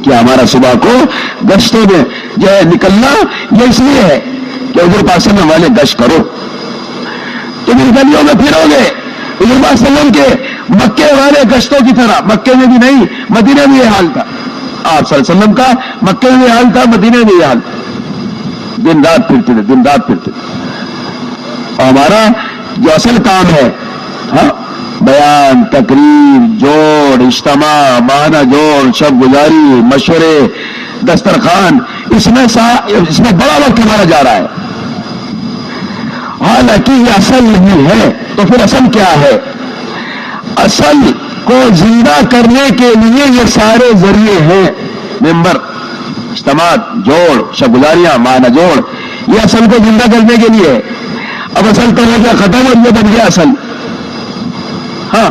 کہ ہمارا صبح کو گشتوں میں جو ہے نکلنا یہ اس لیے ہے کہ حضور پاک صلی اللہ علیہ وسلم والے گشت کرو، تم ان گلیوں میں پھرو گے حضور پاک صلی اللہ علیہ وسلم کے مکے والے گشتوں کی طرح. مکے میں بھی نہیں، مدینے میں یہ حال تھا. آپ صلی اللہ علیہ وسلم کا مکے میں یہ حال تھا، مدینے میں یہ حال تھا. دن رات پھرتے تھے، دن رات پھرتے تھے. اور ہمارا جو اصل کام ہے، ہاں، بیان، تقریر، جوڑ، اجتماع، ماہانہ جوڑ، شب گزاری، مشورے، دسترخوان، اس میں بڑا وقت ہمارا جا رہا ہے. حالانکہ یہ اصل نہیں ہے. تو پھر اصل کیا ہے؟ اصل کو زندہ کرنے کے لیے یہ سارے ذریعے ہیں. ممبر، اجتماع، جوڑ، شب گزاریاں، ماہانہ جوڑ، یہ اصل کو زندہ کرنے کے لیے ہے. اب اصل کا ہو گیا ختم اور یہ بن گیا اصل. ہاں،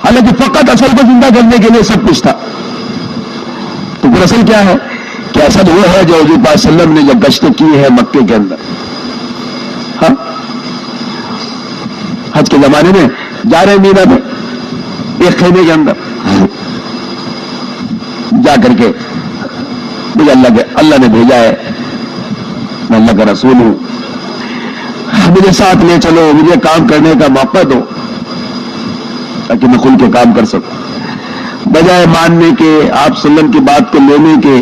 حالانکہ فقط اصل کو زندہ کرنے کے لیے سب کچھ تھا. تو پھر اصل کیا ہے؟ کہ اصل وہ ہے جو حضور پاک صلی اللہ علیہ وسلم نے جب گشتیں کی ہے مکے کے اندر. ہاں، حج کے زمانے میں جا رہے مینا میں ایک خیمے کے اندر جا کر کے مجھے اللہ نے بھیجا ہے، میں اللہ کا رسول ہوں، مجھے ساتھ لے چلو، مجھے کام کرنے کا موقع دو تاکہ میں کھل کے کام کر سکوں. بجائے ماننے کے، آپ صلی اللہ علیہ وسلم کی بات کو لینے کے،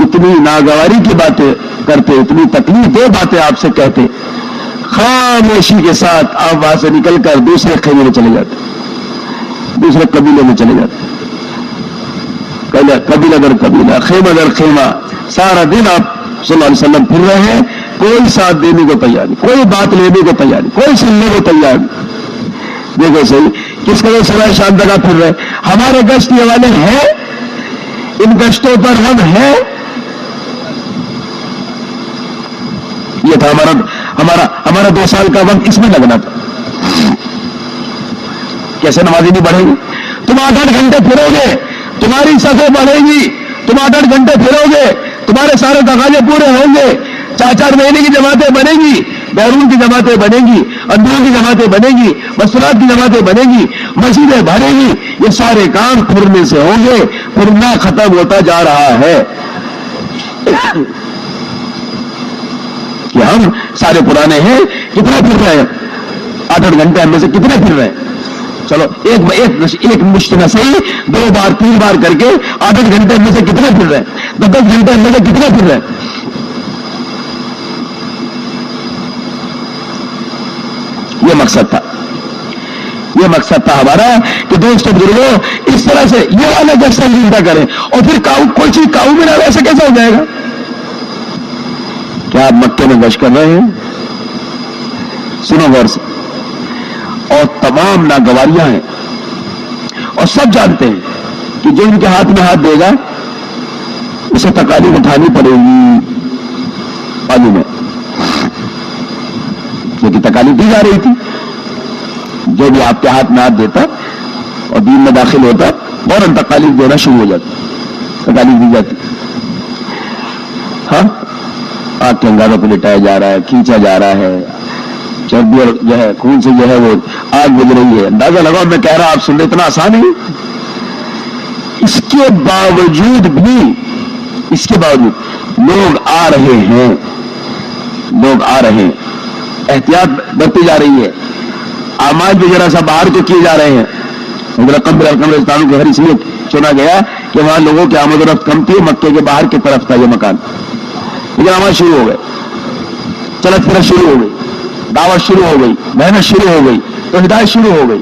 اتنی ناگواری کی باتیں کرتے، اتنی تکلیف دہ باتیں آپ سے کہتے، خاموشی کے ساتھ آپ وہاں سے نکل کر دوسرے خیمے میں چلے جاتے، دوسرے قبیلے میں چلے جاتے. قبیلہ در قبیلہ، خیمہ در خیمہ، سارا دن آپ صلی اللہ علیہ وسلم پھر رہے ہیں. کوئی ساتھ دینے کو تیار نہیں، کوئی بات لینے کو تیار نہیں، کوئی سننے کو تیار نہیں. دیکھو صحیح کس طرح صبح شام تک آپ پھر رہے. ہمارے گشت یہ والے ہیں، ان گشتوں پر ہم ہیں. یہ تھا ہمارا 2 سال کا وقت اس میں لگنا تھا. کیسے نمازی نہیں بڑھے گی؟ تم 8-8 گھنٹے پھرو گے، تمہاری صفیں بڑھے گی. تم 8-8 گھنٹے پھرو گے، تمہارے سارے تقاضے پورے ہوں گے. 4-4 مہینے کی جماعتیں بنیں گی، بیرون کی جماعتیں بنیں گی، اندرون کی جماعتیں بنیں گی، مسجد کی جماعتیں بنیں گی، مسجدیں بھریں گی. یہ سارے کام پھرنے سے ہوں گے. پھرنا ختم ہوتا جا رہا ہے. کہ ہم سارے پرانے ہیں، کتنا پھر رہے ہیں؟ 8-8 گھنٹے ہم میں سے کتنے پھر رہے ہیں؟ چلو ایک مشت نہ صحیح 2 بار 3 بار کر کے 8-8 گھنٹے ہم میں سے کتنے پھر رہے ہیں؟ 10 گھنٹے ہم میں سے کتنے پھر رہے ہیں؟ یہ مقصد تھا ہمارا کہ دوستوں بزرگوں اس طرح سے یہ والا گشت زندہ کریں. اور پھر کوئی چیز کاؤ میں نہ رہ ایسا کیسا ہو جائے گا؟ کیا آپ مکے میں گشت کر رہے ہیں؟ سنو غور سے. اور تمام ناگواریاں ہیں، اور سب جانتے ہیں کہ جو ان کے ہاتھ میں ہاتھ دے گا اسے تکالیف اٹھانی پڑے گی. پانی میں کیونکہ تکالیف دی جا رہی تھی. جو بھی آپ کے ہاتھ میں ہاتھ دیتا اور دین میں داخل ہوتا فوراً تکالیف دینا شروع ہو جاتی، تکالیف دی جاتی. ہاں، آنکھ کے انگاروں کو لٹایا جا رہا ہے، کھینچا جا رہا ہے، چربی اور جو ہے خون سے جو ہے وہ آگ بج رہی ہے. اندازہ لگاؤ میں کہہ رہا آپ سن رہے، اتنا آسان ہے. اس کے باوجود لوگ آ رہے ہیں، احتیاط برتی جا رہی ہے. اعمال بھی ذرا سا باہر کو کیے جا رہے ہیں. قبرستانوں کے گھر اس لیے چنا گیا کہ وہاں لوگوں کی آمد و رفت کم تھی. مکے کے باہر کی طرف تھا یہ مکان، لیکن اعمال شروع ہو گئے، چلت پھرت شروع ہو گئی، دعوت شروع ہو گئی، محنت شروع ہو گئی، تو ہدایت شروع ہو گئی،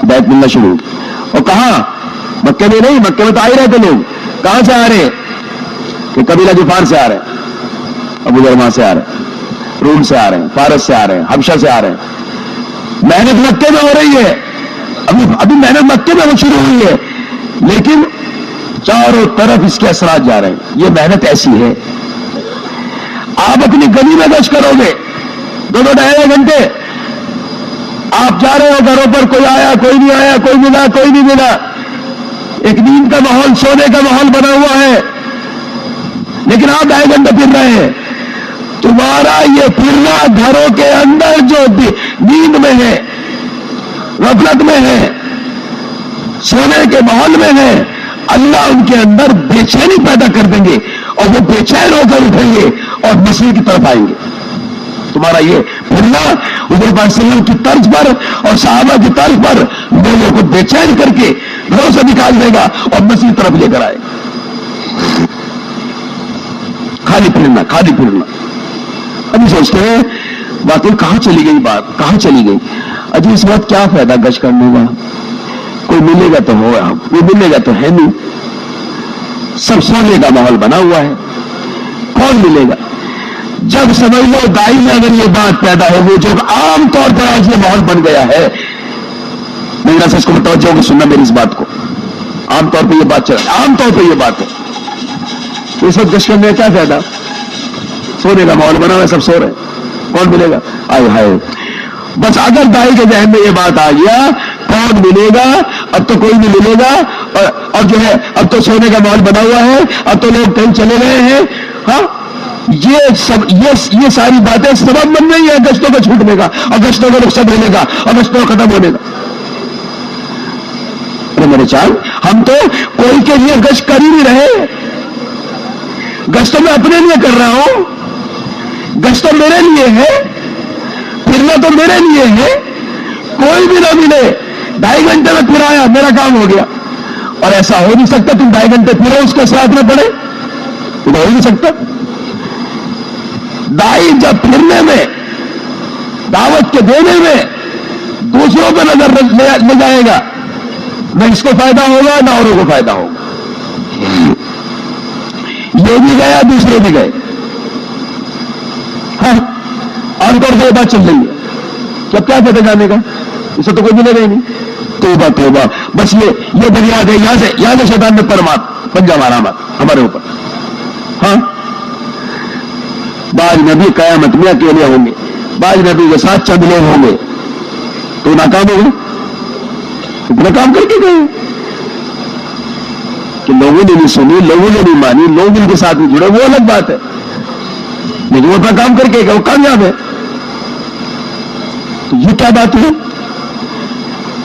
ہدایت ملنا شروع ہو گئی. اور کہاں؟ مکے میں نہیں، مکے میں تو آ ہی رہے تھے لوگ. کہاں سے آ رہے؟ کہ قبیلہ جفار سے آ رہے ہیں، ابو جرما سے آ رہے ہیں، روم سے آ رہے ہیں، فارس سے آ رہے ہیں، حبشہ سے آ رہے ہیں. محنت مکے میں ہو رہی ہے. ابھی محنت مکے میں شروع ہوئی ہے، لیکن چاروں طرف اس کے اثرات جا رہے ہیں. یہ محنت ایسی ہے. آپ اپنی گلی میں گشت کرو گے 2-2 ڈھائی گھنٹے، آپ جا رہے ہو گھروں پر، کوئی آیا کوئی نہیں آیا، کوئی ملا کوئی نہیں ملا، ایک نیند کا ماحول، سونے کا ماحول بنا ہوا ہے. لیکن آپ 2.5 گھنٹے پھر رہے ہیں. تمہارا یہ پھرنا گھروں کے اندر جو نیند میں ہے، غفلت میں ہے، سونے کے ماحول میں ہے، اللہ ان کے اندر بے چینی پیدا کر دیں گے اور وہ بے چین ہو کر اٹھیں گے اور مسیح کی طرف آئیں گے. تمہارا یہ پھرنا حضور پاک صلی اللہ علیہ وسلم کی طرز پر اور صحابہ کی طرز پر لوگوں کو بے چین کر کے گھروں سے نکال دے گا اور مسیح کی طرف لے کر آئے گا. خالی پھرنا. ابھی سوچتے ہیں واقعی کہاں چلی گئی بات، کہاں چلی گئی. اجی اس وقت کیا فائدہ گشت کرنے کا؟ کوئی ملے گا تو ہو، کوئی ملے گا تو ہے نہیں. سب سونے کا ماحول بنا ہوا ہے، کون ملے گا؟ جب سمجھ لو دائی میں اگر یہ بات پیدا ہوگی، جو عام طور پر آج یہ ماحول بن گیا ہے، میرا سے اس کو متوجہ ہوگی سننا میری اس بات کو. عام طور پہ یہ بات چل، عام طور پہ یہ بات ہے. اس وقت گشت کرنے کا کیا فائدہ؟ سونے کا ماحول بنا ہوا ہے، سب سو رہے ہیں، کون ملے گا؟ آئے ہائے. بس اگر دائی کے ذہن میں یہ بات آ گیا کون ملے گا، اب تو کوئی نہیں ملے گا، اور جو ہے اب تو سونے کا ماحول بنا ہوا ہے، اب تو لوگ کہیں چلے گئے ہیں. ہاں یہ ساری باتیں سبب بن رہی ہیں گشتوں کا چھوٹنے کا اور گشتوں کا رخصت ہونے کا اور گشتوں کا ختم ہونے کا. ارے میرے چال، ہم تو کوئی کے لیے گشت کر ہی نہیں رہے. گشت تو میں اپنے لیے کر رہا ہوں، گشت تو میرے لیے ہے، پھرنا تو میرے لیے ہے. کوئی بھی نہ ملے، 2.5 گھنٹے میں پھر آیا، میرا کام ہو گیا. اور ایسا ہو نہیں سکتا تم 2.5 گھنٹے پھرو اس کا ساتھ نہ پڑے، تو ہو نہیں سکتا. دائی جب پھرنے میں، دعوت کے دینے میں دوسروں پہ نظر لے جائے گا، نہ اس کو فائدہ ہوگا نہ اوروں کو فائدہ ہوگا. یہ بھی گیا، دوسرے بھی گئے. ہاں عام طور سے یہ بات چل رہی ہے کہ اب کیا فائدہ جانے کا، اسے تو کوئی ملے گا ہی نہیں. توبہ توبہ. بس یہ بنیاد ہے، یہاں سے شیطان نے پنجہ مارا ہمارے اوپر. ہاں بعض نبی قیامت میں اکیلے ہوں گے، بعض نبی کے ساتھ چند لوگ ہوں گے، تو ناکام ہو گئے. اتنا کام کر کے گئے کہ لوگوں نے نہیں سنی، لوگوں نے نہیں مانی، لوگ ان کے ساتھ نہیں جڑے، وہ الگ بات ہے. لیکن وہ اپنا کام کر کے گئے، وہ کامیاب ہے. تو یہ کیا بات ہے؟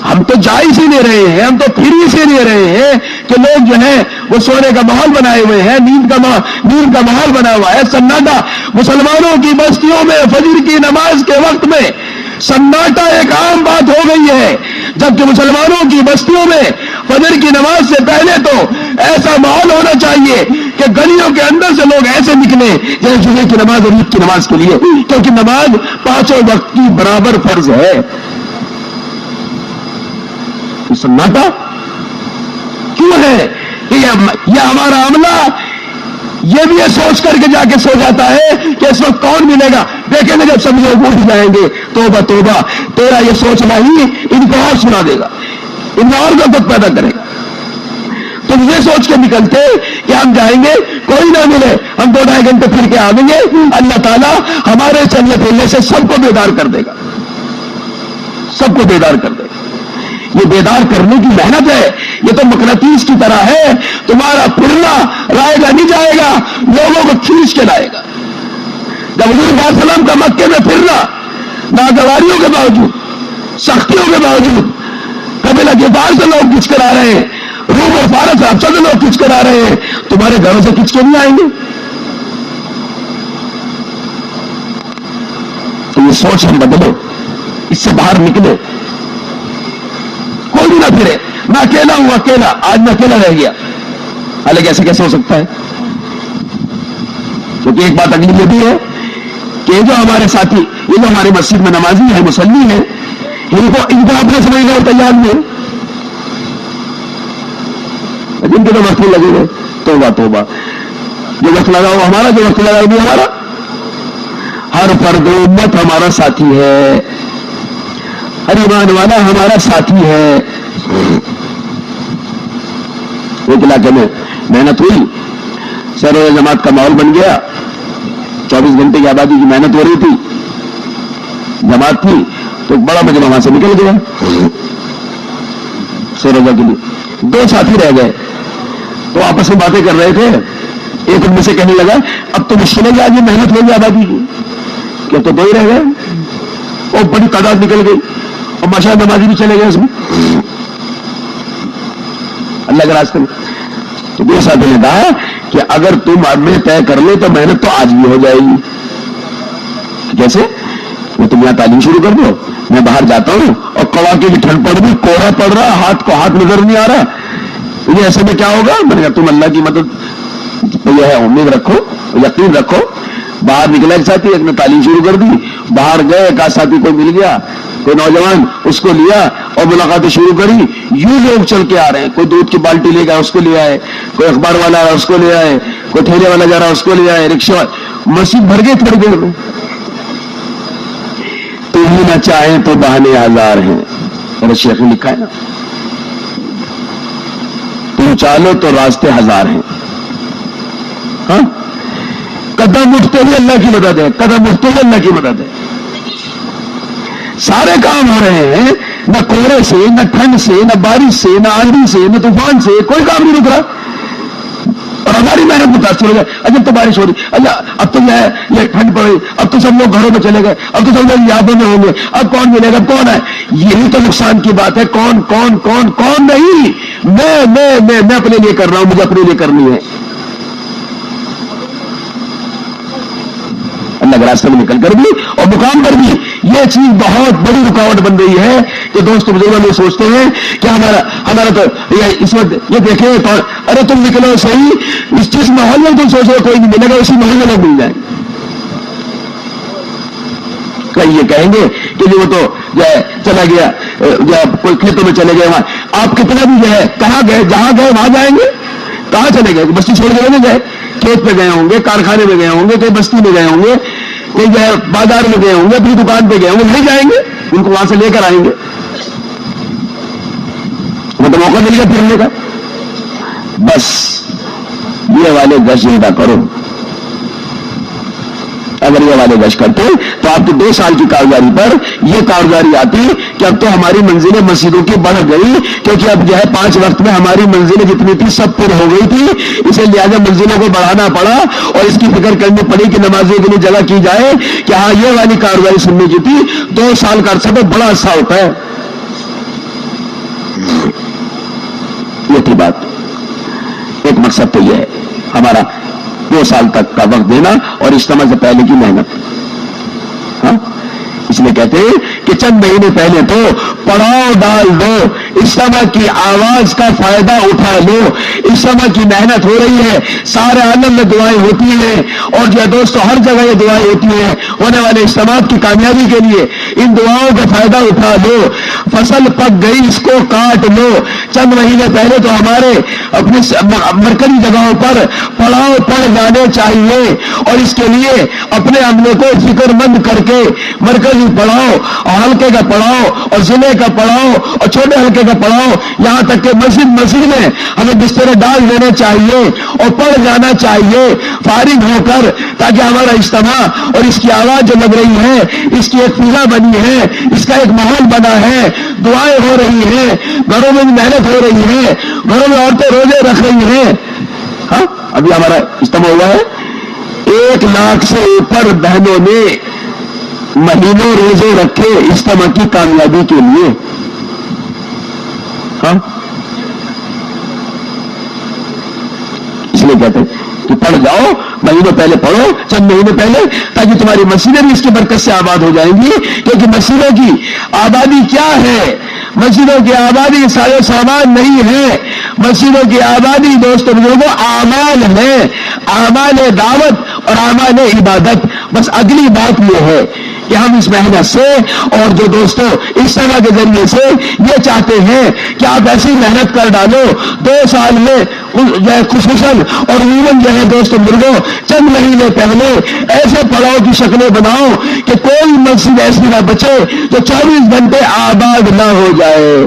ہم تو جا ہی سے لے رہے ہیں، ہم تو پھر ہی سے لے رہے ہیں کہ لوگ جو ہیں وہ سونے کا ماحول بنائے ہوئے ہیں، نیند کا ماحول بنا ہوا ہے، سناٹا. مسلمانوں کی بستیوں میں فجر کی نماز کے وقت میں سناٹا ایک عام بات ہو گئی ہے، جبکہ مسلمانوں کی بستیوں میں فجر کی نماز سے پہلے تو ایسا ماحول ہونا چاہیے کہ گلیوں کے اندر سے لوگ ایسے نکلے جیسے جمعے کی نماز اور عید کی نماز کے لیے، کیونکہ نماز 5 وقت کی برابر فرض ہے. سناٹا کیوں ہے کہ یہ ہمارا عملہ یہ بھی یہ سوچ کر کے جا کے سو جاتا ہے کہ اس وقت کون ملے گا. دیکھیں گے جب سب لوگ اٹھ جائیں گے، توبہ توبہ، تیرا یہ سوچنا ہی ان کو اور سنا دے گا، ان میں اور غفلت پیدا کرے گا. تم یہ سوچ کے نکلتے کہ ہم جائیں گے کوئی نہ ملے، ہم 2-2.5 گھنٹے پھر کے آئیں گے، اللہ تعالیٰ ہمارے چلنے پھرنے سے سب کو بیدار کر دے گا، سب کو بیدار کر دے گا. یہ بیدار کرنے کی محنت ہے، یہ تو مقناطیس کی طرح ہے. تمہارا پھرنا لائے گا نہیں جائے گا، لوگوں کو کھینچ کے لائے گا. جب حضور صلی اللہ علیہ وسلم کا مکے میں پھرنا ناگواریوں کے باوجود، سختیوں کے باوجود، قبیلہ غفار سے لوگ کھینچ کر آ رہے ہیں، روم اور فارس سے افسر سے لوگ کھینچ کر آ رہے ہیں، تمہارے گھروں سے کھینچ کے نہیں آئیں گے. تو یہ سوچ ہم بدلو، اس سے باہر نکلے. کوئی بھی نہ پھرے، میں اکیلا ہوں، اکیلا، آج میں اکیلا رہ گیا. حالانکہ ایسے کیسے ہو سکتا ہے؟ کیونکہ ایک بات اگلی یہ بھی ہے کہ جو ہمارے ساتھی، یہ جو ہمارے مسجد میں نمازی ہیں، مصلی ہیں، ان کو اپنے سمجھنے اور تیار نہیں ہے، جن کے تو وقت لگے گئے. توبہ توبہ. جو وقت لگا ہو ہمارا، جو وقت لگا وہ ہمارا. ہر فرد امت ہمارا ساتھی ہے، ہر ایمان والا ہمارا ساتھی ہے. ایک علاقے میں محنت ہوئی، سیر جماعت کا ماحول بن گیا، 24 گھنٹے کی آبادی کی محنت ہو رہی تھی، جماعت تھی، تو بڑا مجمع وہاں سے نکل گیا سیر کے لیے. 2 ساتھی رہ گئے، تو آپس میں باتیں کر رہے تھے. ایک ان میں سے کہنے لگا اب تو مشکل ہے کہ آج یہ محنت ہو گئی آبادی کی، کیا تو دو ہی رہ گئے اور بڑی تعداد نکل گئی اور ماشاء نمازی بھی چلے گئے اس میں اللہ کے راستے میں. تو میرے ساتھی نے کہا کہ اگر تم میں طے کر لے تو محنت تو آج بھی ہو جائے گی. کیسے؟ وہ تم یہاں تعلیم شروع کر دو، میں باہر جاتا ہوں اور کڑاکے کی ٹھنڈ پڑ رہی، کوہرا پڑ رہا، ہاتھ کو ہاتھ نظر نہیں آ رہا، یہ ایسے میں کیا ہوگا؟ میں نے کہا تم اللہ کی مدد یہ ہے، امید رکھو، یقین رکھو. باہر نکلا ایک ساتھی، ایک نے تعلیم شروع کر دی، باہر گئے، ایک ساتھی کو مل گیا، کوئی نوجوان، اس کو لیا اور ملاقاتیں شروع کری. یوں لوگ چل کے آ رہے ہیں، کوئی دودھ کی بالٹی لے گیا اس کو لے آئے، کوئی اخبار والا آ رہا اس کو لے آئے، کوئی ٹھیلے والا جا رہا اس کو لے آئے، رکشہ والا. مسجد بھر گئی تھوڑی دیر میں. تم ہی نہ چاہیں تو بہانے ہزار ہیں، میرے شیخ نے لکھا ہے نا، تم چالو تو راستے ہزار ہیں. ہاں، قدم اٹھتے ہوئے اللہ کی مدد ہے، قدم اٹھتے ہوئے اللہ کی مدد ہے. سارے کام ہو رہے ہیں، نہ کوہرے سے، نہ ٹھنڈ سے، نہ بارش سے، نہ آندھی سے، نہ طوفان سے، کوئی کام نہیں رک رہا اور ہماری محنت متاثر ہو گئی. اجب تو بارش ہو رہی، اللہ اب تو یہ ٹھنڈ پڑ رہی، اب تو سب لوگ گھروں میں چلے گئے، اب تو سب لوگ یادوں میں ہوں گے، اب کون ملے گا، کون ہے؟ یہی تو نقصان کی بات ہے. کون کون کون کون نہیں، میں اپنے لیے کر رہا ہوں، مجھے اپنے لیے کرنی ہے. اللہ کے راستے میں نکل کر بھی اور مقام پر بھی یہ چیز بہت بڑی رکاوٹ بن رہی ہے کہ دوست بزرگوں لوگ سوچتے ہیں کہ ہمارا تو اس وقت یہ دیکھیں تو ارے تم نکلو صحیح، اس چیز ماحول میں تم سوچ رہے کوئی نہیں ملے گا، اسی ماحول میں لوگ مل جائیں گے. کئی یہ کہیں گے کہ وہ تو جو ہے چلا گیا، جو کوئی کھیتوں میں چلے گئے، وہاں آپ کتنا بھی جو ہے کہاں گئے، جہاں گئے وہاں جائیں گے. کہاں چلے گئے؟ بستی چھوڑ کے نہیں گئے، کھیت پہ گئے ہوں گے، کارخانے میں گئے ہوں گے، کہیں بستی میں گئے ہوں گے، کوئی جو ہے بازار میں گئے ہوں گے، اپنی دکان پہ گئے ہوں گے، نہیں جائیں گے، ان کو وہاں سے لے کر آئیں گے. مطلب موقع مل گیا پھرنے کا. بس یہ والے گش ادا کرو. اگر یہ والے گش کرتے تو آپ کی 2 سال کی کارگزاری پر یہ کارگزاری آتی کہ اب تو ہماری منزلیں مسجدوں کی بڑھ گئی، کیونکہ اب جو ہے 5 وقت میں ہماری منزلیں جتنی تھی سب پر ہو گئی تھی، اسے لہٰذا منزلوں کو بڑھانا پڑا اور اس کی فکر کرنی پڑی کہ نمازوں کے لیے جگہ کی جائے کہ ہاں یہ والی کارگزاری سننے کی تھی. 2 سال کا عرصہ تو بڑا عرصہ ہوتا ہے. یہ تھی بات. ایک مقصد تو یہ ہے ہمارا 2 سال تک کا وقت دینا اور اجتماع سے پہلے کی محنت. ہاں، اس لیے کہتے ہیں کہ چند مہینے پہلے تو پڑاؤ ڈال دو، اجتماع کی آواز کا فائدہ اٹھا لو. اجتماع کی محنت ہو رہی ہے، سارے عالم میں دعائیں ہوتی ہیں اور جو دوستوں ہر جگہ یہ دعائیں ہوتی ہیں ہونے والے اجتماع کی کامیابی کے لیے. ان دعاؤں کا فائدہ اٹھا لو. فصل پک گئی، اس کو کاٹ لو. چند مہینے پہلے تو ہمارے اپنے مرکزی جگہوں پر پڑاؤ پڑ جانے چاہیے اور اس کے لیے اپنے عملے کو فکر مند کر کے مرکزی پڑاؤ اور ہلکے کا پڑاؤ اور ضلع کا پڑاؤ اور چھوٹے ہلکے کا پڑاؤ یہاں تک کہ مسجد میں ہمیں بسترے ڈال دینے چاہیے اور پڑھ جانا چاہیے فارغ ہو کر، تاکہ ہمارا اجتماع اور اس کی آواز جو لگ رہی ہے، اس کی ایک فضا بنی ہے، اس کا ایک ماحول بنا ہے، دعائیں ہو رہی ہیں، گھروں میں محنت ہو رہی ہے، گھروں میں عورتیں روزے رکھ رہی ہیں. ہاں، ابھی ہمارا اجتماع ہوا ہے، 1 لاکھ سے اوپر بہنوں نے مہینوں روزے رکھے اجتماع کی کامیابی کے لیے. ہاں، اس لیے کہتے ہیں کہ پڑھ جاؤ، مہینوں پہلے پڑھو، چند مہینے پہلے، تاکہ تمہاری مسجدیں بھی اس کی برکت سے آباد ہو جائیں گی. کیونکہ مسجدوں کی آبادی کیا ہے؟ مسجدوں کی آبادی سارے سامان نہیں ہے. مسجدوں کی آبادی دوست بزرگوں اعمال ہے، اعمال دعوت اور اعمال عبادت. بس اگلی بات یہ ہے کہ ہم اس محنت سے اور جو دوستوں اس طرح کے ذریعے سے یہ چاہتے ہیں کہ آپ ایسی محنت کر ڈالو 2 سال میں خصوصاً اور عموماً جو ہے دوست بزرگوں چند مہینے پہلے ایسے پڑاؤ کی شکلیں بناؤ کہ کوئی مسجد ایسی نہ بچے جو 24 گھنٹے آباد نہ ہو جائے.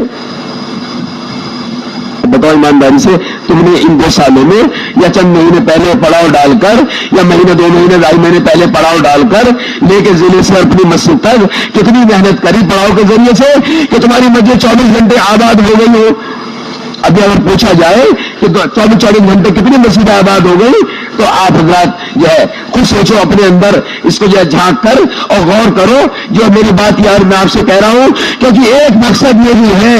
بتاؤ ایمانداری سے، تم نے ان 2 سالوں میں یا چند مہینے پہلے پڑاؤ ڈال کر یا مہینے 2 مہینے 2.5 مہینے پہلے پڑاؤ ڈال کر لے کے ضلع سے اپنی مسجد تک کتنی محنت کری پڑاؤ کے ذریعے سے کہ تمہاری مسجد 24 گھنٹے آباد ہو گئی ہو؟ ابھی اگر پوچھا جائے کہ 24 گھنٹے کتنی مسجدیں آباد ہو گئی تو آپ حضرات جو ہے خود سوچو اپنے اندر، اس کو جو ہے جھانک کر اور غور کرو. جو میری بات یار میں آپ سے کہہ رہا ہوں، کیونکہ ایک مقصد یہ بھی ہے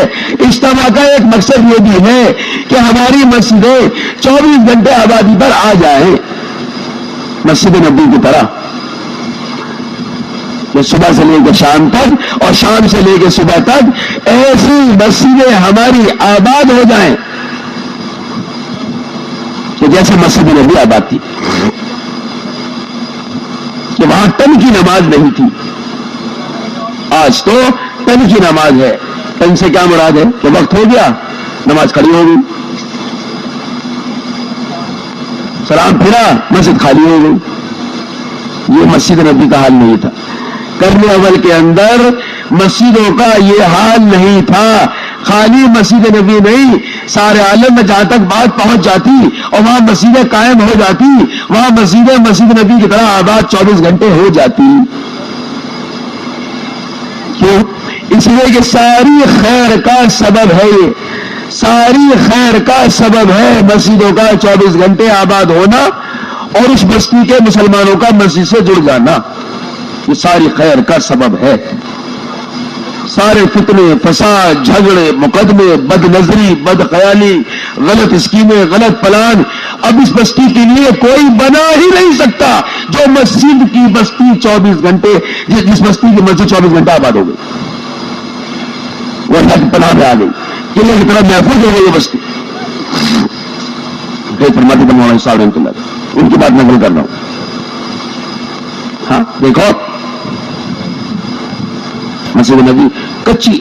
اجتماع کا، ایک مقصد یہ بھی ہے کہ ہماری مسجدیں 24 گھنٹے آبادی پر آ جائیں، مسجد نبی کی طرح، صبح سے لے کے شام تک اور شام سے لے کے صبح تک ایسی مسجدیں ہماری آباد ہو جائیں کہ جیسے مسجد نبی آباد تھی، کہ وہاں تن کی نماز نہیں تھی. آج تو تن کی نماز ہے. تن سے کیا مراد ہے کہ وقت ہو گیا نماز کھڑی ہو گئی، سلام پھرا مسجد خالی ہو گئی. یہ مسجد نبی کا حال نہیں تھا. کرنے اول کے اندر مسجدوں کا یہ حال نہیں تھا. خالی مسجد نبی نہیں، سارے عالم میں جہاں تک بات پہنچ جاتی اور وہاں مسجدیں قائم ہو جاتی، وہاں مسجدیں مسجد نبی کی طرح آباد 24 گھنٹے ہو جاتی. کیوں؟ اس لیے کہ ساری خیر کا سبب ہے، یہ ساری خیر کا سبب ہے مسجدوں کا 24 گھنٹے آباد ہونا اور اس بستی کے مسلمانوں کا مسجد سے جڑ جانا. یہ ساری خیر کا سبب ہے. سارے فتنے، فساد، جھگڑے، مقدمے، بد نظری، بد خیالی، غلط اسکیمیں، غلط پلان اب اس بستی کے لیے کوئی بنا ہی نہیں سکتا جو مسجد کی بستی 24 گھنٹے، جس بستی کی مسجد 24 گھنٹے آباد ہو گئی، وہ اللہ کی پناہ میں آ گئی، قلعے کی طرح محفوظ ہو گئی یہ بستی. فرماتے ہیں مولانا صاحب رحمۃ اللہ، ان کی بات نقل کر رہا ہوں. ہاں دیکھو مسجد نبی کچی،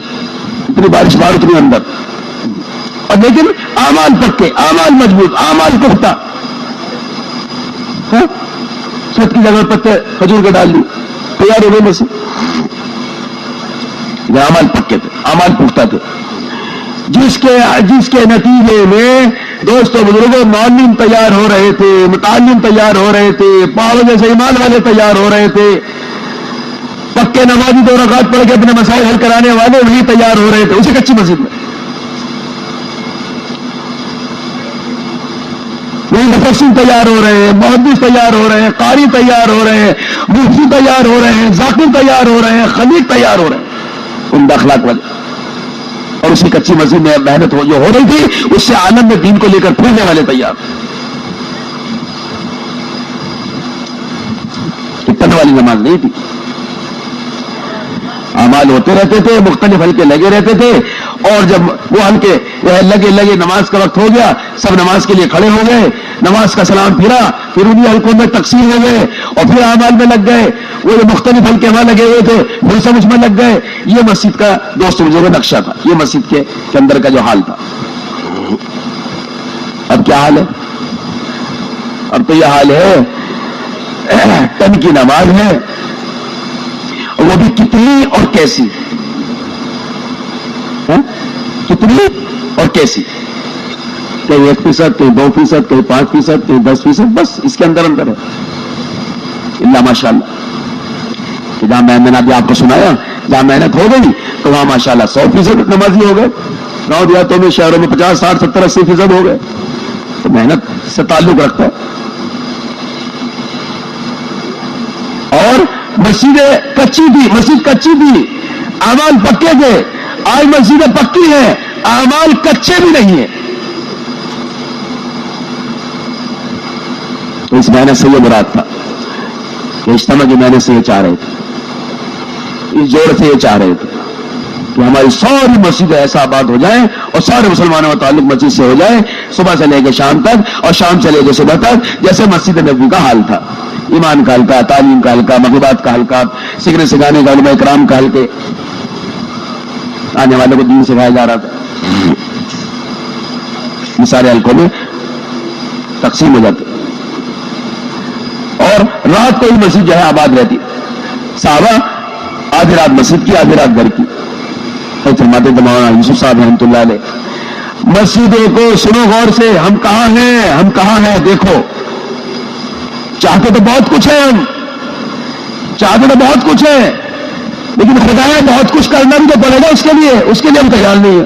اتنی بارش بار اتنی اندر، اور لیکن اعمال پکے، اعمال مضبوط، اعمال پختہ. چھت کی جگہ پتے کھجور کے ڈال دی، تیار ہو گئی مسجد. اعمال پکے تھے، اعمال پختہ تھے، جس کے نتیجے میں دوستوں بزرگوں معلم تیار ہو رہے تھے، متعلم تیار ہو رہے تھے، پاؤ جیسے ایمان والے تیار ہو رہے تھے، پکے نمازی 2 رکعت پڑھ کے اپنے مسائل حل کرانے والے وہی تیار ہو رہے تھے اسی کچی مسجد میں. وہی مفسر تیار ہو رہے ہیں، محدث تیار ہو رہے ہیں، قاری تیار ہو رہے ہیں، مفتی تیار ہو رہے ہیں، ذاکر تیار ہو رہے ہیں، خلیق تیار ہو رہے ہیں، ان اخلاق والے. اور اسی کچی مسجد میں محنت جو ہو رہی تھی اس سے عالم میں دین کو لے کر پھرنے والے تیار. ٹکن والی نماز نہیں تھی. اعمال ہوتے رہتے تھے، مختلف حلقے لگے رہتے تھے، اور جب وہ حلقے لگے نماز کا وقت ہو گیا، سب نماز کے لیے کھڑے ہو گئے، نماز کا سلام پھرا، پھر انہیں حلقوں میں تقسیم ہو گئے اور پھر اعمال میں لگ گئے. وہ جو مختلف حلقے وہاں لگے ہوئے تھے پھر سب اس میں لگ گئے. یہ مسجد کا دوستوں جو نقشہ تھا، یہ مسجد کے اندر کا جو حال تھا. اب کیا حال ہے؟ اب تو یہ حال ہے تن کی نماز ہے، وہ بھی کتنی اور کیسی، کتنی اور کیسی، کہیں 1%، کہیں 2%، کہیں 5%، کہیں 10%، بس اس کے اندر ہے. اللہ ماشاء اللہ کہ جہاں میں نے ابھی آپ کو سنایا جہاں محنت ہو گئی تو وہاں ماشاء اللہ 100% نمازی ہو گئے. گاؤں دیہاتوں میں شہروں میں 50، 60، 70، 80% ہو گئے. تو محنت سے تعلق رکھتا ہے. اور مسجد کچی تھی، اعمال پکے تھے. آج مسجدیں پکی ہیں، اعمال کچے بھی نہیں ہیں. تو اس محنت سے یہ مراد تھا کہ اجتماع کی محنت سے یہ چاہ رہے تھے، اس جوڑ سے یہ چاہ رہے تھے کہ ہماری ساری مسجدیں ایسا آباد ہو جائیں اور سارے مسلمانوں کا تعلق مسجد سے ہو جائے، صبح سے لے کے شام تک اور شام سے لے کے صبح تک، جیسے مسجد نبوی کا حال تھا. ایمان کا حلقہ، تعلیم کا حلقہ، مغربات کا حلقہ، سکھنے سکھانے کا، علماء کرام کا حلقے، آنے والوں کو دین سکھایا جا رہا تھا. یہ سارے حلقوں میں تقسیم ہو جاتے اور رات کو ہی مسجد جو ہے آباد رہتی. صحابہ آدھی رات مسجد کی، آدھی رات گھر کی. فرماتے مولانا یوسف صاحب رحمۃ اللہ علیہ، مسجدوں کو سنو غور سے، ہم کہاں ہیں دیکھو. چاہتے تو بہت کچھ ہے، ہم چاہتے تو بہت کچھ ہے، لیکن خدا ہے بہت کچھ کرنا بھی تو پڑے گا. اس کے لیے ہم تیار نہیں ہیں.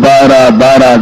12-12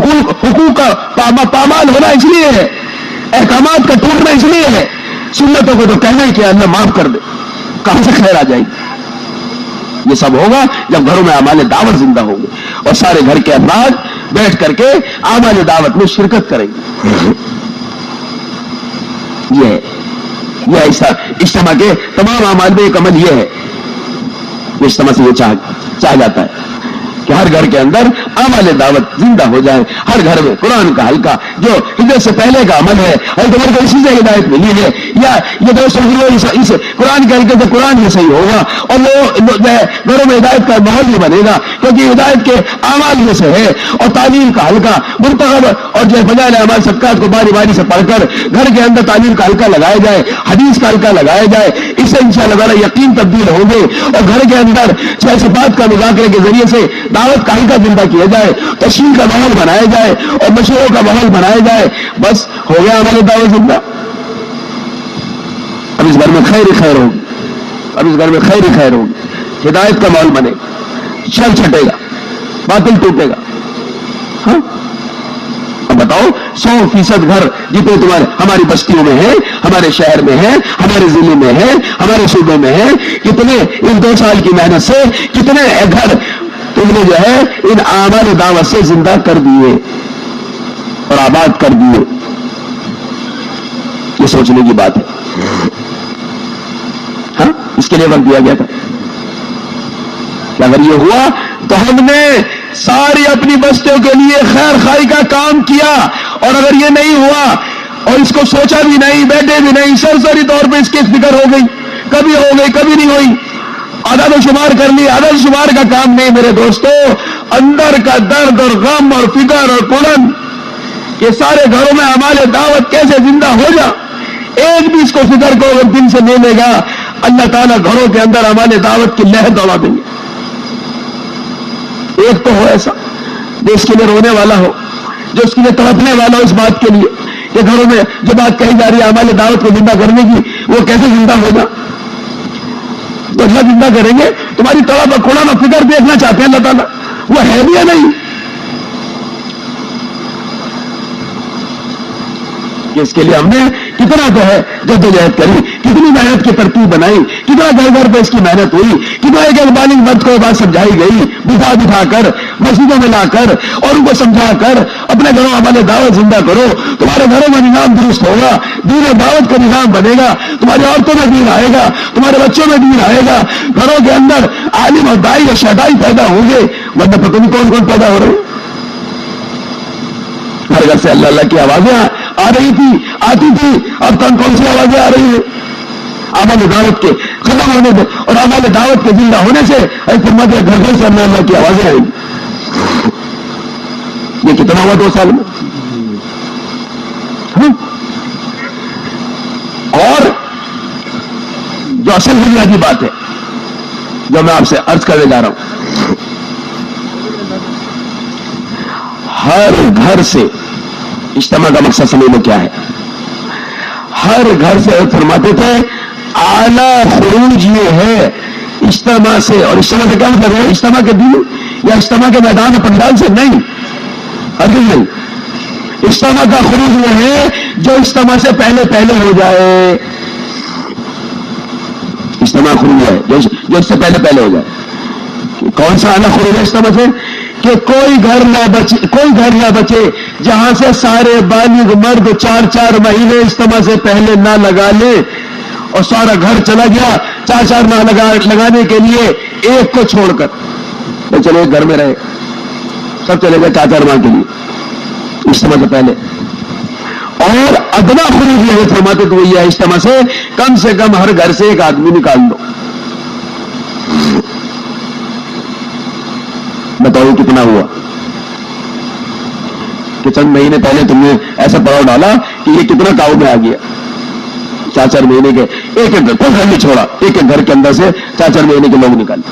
حقوق کا پامال ہونا اس لیے ہے, احکامات کا ٹوٹنا اس لیے ہے. سنتوں کو تو کہنا ہی کہ اللہ معاف کر دے, کہاں سے خیر آ جائے گی؟ یہ سب ہوگا جب گھروں میں اعمال دعوت زندہ ہوں گے اور سارے گھر کے افراد بیٹھ کر کے اعمال دعوت میں شرکت کریں گے. یہ ایسا اجتماع کے تمام اعمال میں ایک عمل یہ ہے, اجتماع سے یہ چاہ جاتا ہے کہ ہر گھر کے اندر اعمال دعوت زندہ ہو جائے. ہر گھر میں قرآن کا حلقہ جو ہجرت سے پہلے کا عمل ہے, حضرت عمر کو اسی سے ہدایت ملی ہے, یا یہ دوست اس قرآن کے حلقے سے قرآن یہ صحیح ہوگا اور وہ گھروں میں ہدایت کا ماحول بھی بنے گا, کیونکہ ہدایت کے اعمال میں سے ہے. اور تعلیم کا حلقہ منتخب اور جو بجائے اعمال صدقات کو باری باری سے پڑھ کر گھر کے اندر تعلیم کا حلقہ لگایا جائے, حدیث کا حلقہ لگایا جائے, اس سے انشاءاللہ تعالی یقین تبدیل ہوں گے. اور گھر کے اندر صفات کا مذاکرے کے ذریعے سے دعوت کا حلقہ زندہ کیا جائے, تشہیر کا ماحول بنایا جائے اور مشوروں کا ماحول بنایا جائے, بس ہو گیا ہماری دعوت زندہ. اب اس گھر میں خیر ہی خیر ہوگی, اب اس گھر میں خیر ہی خیر ہوگی, ہدایت کا ماحول بنے گا, شر چھٹے گا, باطل ٹوٹے گا. ہاں اب بتاؤ 100% گھر جتنے تمہارے ہماری بستیوں میں ہیں, ہمارے شہر میں ہیں, ہمارے ضلع میں ہیں, ہمارے صوبے میں ہیں, کتنے ان 2 سال کی محنت سے کتنے گھر تم نے جو ہے ان اعمال دعوت سے زندہ کر دیے اور آباد کر دیے. یہ سوچنے کی بات ہے. ہاں اس کے لیے وقت دیا گیا تھا کہ اگر یہ ہوا تو ہم نے ساری اپنی بستیوں کے لیے خیر خائی کا کام کیا, اور اگر یہ نہیں ہوا اور اس کو سوچا بھی نہیں, بیٹھے بھی نہیں, سرسری طور پہ اس کی فکر ہو گئی, کبھی ہو گئی کبھی نہیں ہوئی, عدد و شمار کر لی, عدد و شمار کا کام نہیں میرے دوستو. اندر کا درد اور غم اور فکر اور کڑن یہ سارے گھروں میں اعمال دعوت کیسے زندہ ہو جا, ایک بھی اس کو فکر کو اگر دن سے لے لے گا اللہ تعالیٰ گھروں کے اندر اعمال دعوت کی لہر دوڑا دیں گے. ایک تو ہو ایسا جو اس کے لیے رونے والا ہو, جو اس کے لیے تڑپنے والا ہو اس بات کے لیے کہ گھروں میں جو بات کہی جا رہی ہے اعمال دعوت کو زندہ کرنے کی, وہ کیسے زندہ ہوگا؟ تو اللہ زندہ کریں گے. تمہاری طلب اور کھڑا فکر دیکھنا چاہتے ہیں اللہ تعالیٰ, وہ ہے بھی یا نہیں؟ کہ اس کے لیے ہم نے کتنا جو ہے جدوجہد کری, کتنی محنت کی ترتیب بنائی, کتنا گھر گھر پہ اس کی محنت ہوئی, کتنا ایک بالغ مرد کو بات سمجھائی گئی, بٹھا کر مسجدوں میں لا کر اور ان کو سمجھا کر اپنے گھروں ہمارے دعوت زندہ کرو. تمہارے گھروں میں نظام درست ہوگا, دین و دعوت کا نظام بنے گا, تمہاری عورتوں میں دین آئے گا, تمہارے بچوں میں دین آئے گا, گھروں کے اندر عالم اور دائی اور شہدائی پیدا ہوں گے. ورنہ پتہ نہیں کون کون پیدا ہو رہے ہیں. ہر گھر سے اللہ اللہ کی آوازیں آ رہی تھی, آتی تھی, اب کون سی آوازیں آ رہی ہیں؟ اعمال دعوت کے ختم ہونے سے اور اعمال دعوت کے زندہ ہونے سے فرماتے ہیں گھر گھر سے اللہ اللہ کی آوازیں آئیں گی. یہ کتنا ہوا 2 سال میں؟ اور جو اصل بنیادی بات ہے جو میں آپ سے عرض کرنے جا رہا ہوں, ہر گھر سے اجتماع کا مقصد سمجھ لو کیا ہے. ہر گھر سے فرماتے تھے اعلیٰ خروج یہ ہے اجتماع سے. اور اجتماع کا کیا مطلب ہے؟ اجتماع کے دن یا اجتماع کے میدان پنڈال سے نہیں, ہرگز نہیں. اجتماع کا خروج یہ ہے جو اجتماع سے پہلے ہو جائے. اجتماع خروج ہے جو اس سے پہلے ہو جائے. کون سا اعلیٰ خروج ہے اجتماع سے؟ کہ کوئی گھر نہ بچے جہاں سے سارے بالغ مرد 4 مہینے اجتماع سے پہلے نہ لگا لے, اور سارا گھر چلا گیا 4 ماہ لگانے کے لیے ایک کو چھوڑ کر. چلو ایک گھر میں رہے, سب چلے گئے 4 ماہ کے لیے اجتماع سے پہلے. اور ادنا خروج یہ فرماتے تو یہ ہے اجتماع سے کم ہر گھر سے ایک آدمی نکال دو. بتاؤ کتنا ہوا کہ چند مہینے پہلے تم نے ایسا پڑاؤ ڈالا کہ یہ کتنا کاؤ میں آ گیا. 4 مہینے کے ایک گھر کوئی گھر نہیں چھوڑا, ایک گھر کے اندر سے 4 مہینے کے لوگ نکالے.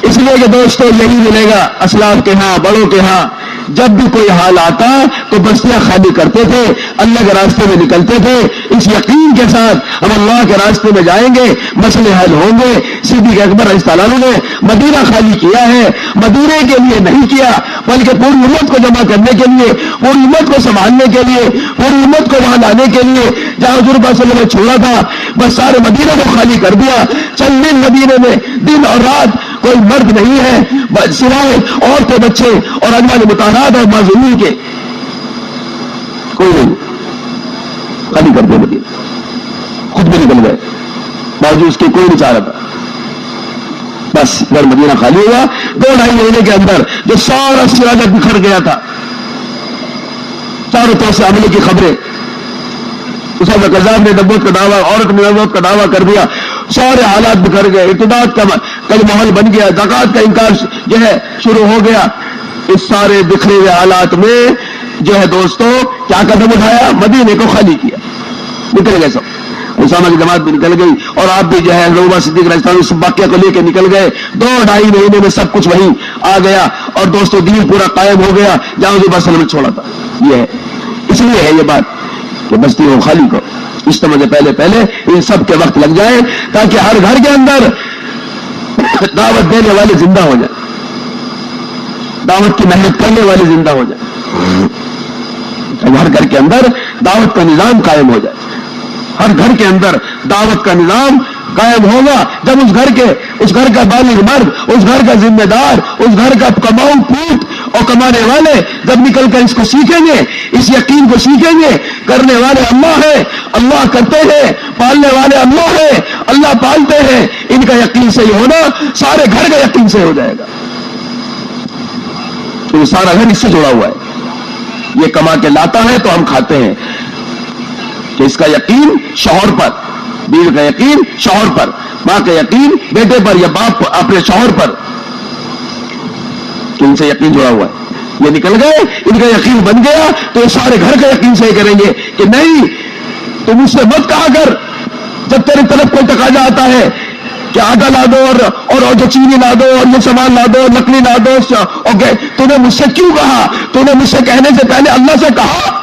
اس لیے کہ دوستوں یہی ملے گا اسلاف کے ہاں, بڑوں کے ہاں, جب بھی کوئی حال آتا تو بستیاں خالی کرتے تھے, اللہ کے راستے میں نکلتے تھے, اس یقین کے ساتھ ہم اللہ کے راستے میں جائیں گے, مسئلے حل ہوں گے. صدیق اکبر رضی اللہ عنہ نے مدینہ خالی کیا ہے, مدینے کے لیے نہیں کیا بلکہ پوری امت کو جمع کرنے کے لیے, پوری امت کو سنبھالنے کے لیے, پوری امت کو وہاں لانے کے لیے. جہاں حضور صلی اللہ علیہ وسلم نے چھوڑا تھا بس سارے مدینہ کو خالی کر دیا. چند دن مدینے میں دن اور رات کوئی مرد نہیں ہے سوائے عورتیں, بچے اور ازواج مطہرات اور معذورین کے, کوئی نہیں. خالی کر دیا مدینہ, خود بھی نکل گئے, باوجود اس کے کوئی نہیں چاہ رہا تھا. بس اگر مدینہ خالی ہوا 2-2.5 مہینے کے اندر جو سارا سراج بکھر گیا تھا, چاروں طرف سے حملے کی خبریں, اسامہ قذاب نے نبوت کا دعویٰ, عورت نے نبوت کا دعویٰ کر دیا, سارے حالات بکھر گئے, ارتداد کا ماحول بن گیا, زکات کا انکار جو ہے شروع ہو گیا. اس سارے بکھرے ہوئے حالات میں جو ہے دوستوں کیا قدم اٹھایا, مدینے کو خالی کیا, نکل گئے سب. اسامہ کی جماعت بھی نکل گئی اور آپ بھی جو ہے ابوبکر صدیق رضی اللہ عنہ اس واقعہ کو لے کے نکل گئے. 2-2.5 مہینے میں سب کچھ وہیں آ گیا اور دوستوں دین پورا قائم ہو گیا جہاں حضور صلی اللہ علیہ وسلم نے چھوڑا تھا. یہ ہے, اس لیے ہے یہ بات کہ بستی کو خالی کرو. اجتماع سے پہلے ان سب کے وقت لگ جائے تاکہ ہر گھر کے اندر دعوت دینے والے زندہ ہو جائیں, دعوت کی محنت کرنے والے زندہ ہو جائیں. ہر گھر کے اندر دعوت کا نظام قائم ہو جائے. ہر گھر کے اندر دعوت کا نظام قائم ہوگا جب اس گھر کا بالغ مرد, اس گھر کا ذمہ دار, اس گھر کا کماؤ پوت اور کمانے والے جب نکل کر اس کو سیکھیں گے, اس یقین کو سیکھیں گے. کرنے والے اللہ ہیں, اللہ کرتے ہیں, پالنے والے اللہ ہیں, اللہ پالتے ہیں. ان کا یقین صحیح ہونا سارے گھر کا یقین صحیح ہو جائے گا. تو یہ سارا گھر اس سے جڑا ہوا ہے. یہ کما کے لاتا ہے تو ہم کھاتے ہیں. کہ اس کا یقین شوہر پر, بیوی کا یقین شوہر پر, ماں کا یقین بیٹے پر یا باپ اپنے شوہر پر, تو ان سے یقین جڑا ہوا ہے. یہ نکل گئے, ان کا یقین بن گیا تو یہ سارے گھر کا یقین صحیح کریں گے کہ نہیں تم مجھ سے مت کہا کر جب تیری طرف کوئی تقاضا آتا ہے کہ آٹا لا دو اور جو چینی لا دو اور یہ سامان لا دو, لکڑی لا دو. اوکے, تو نے مجھ سے کیوں کہا؟ تو نے مجھ سے کہنے سے پہلے اللہ سے کہا,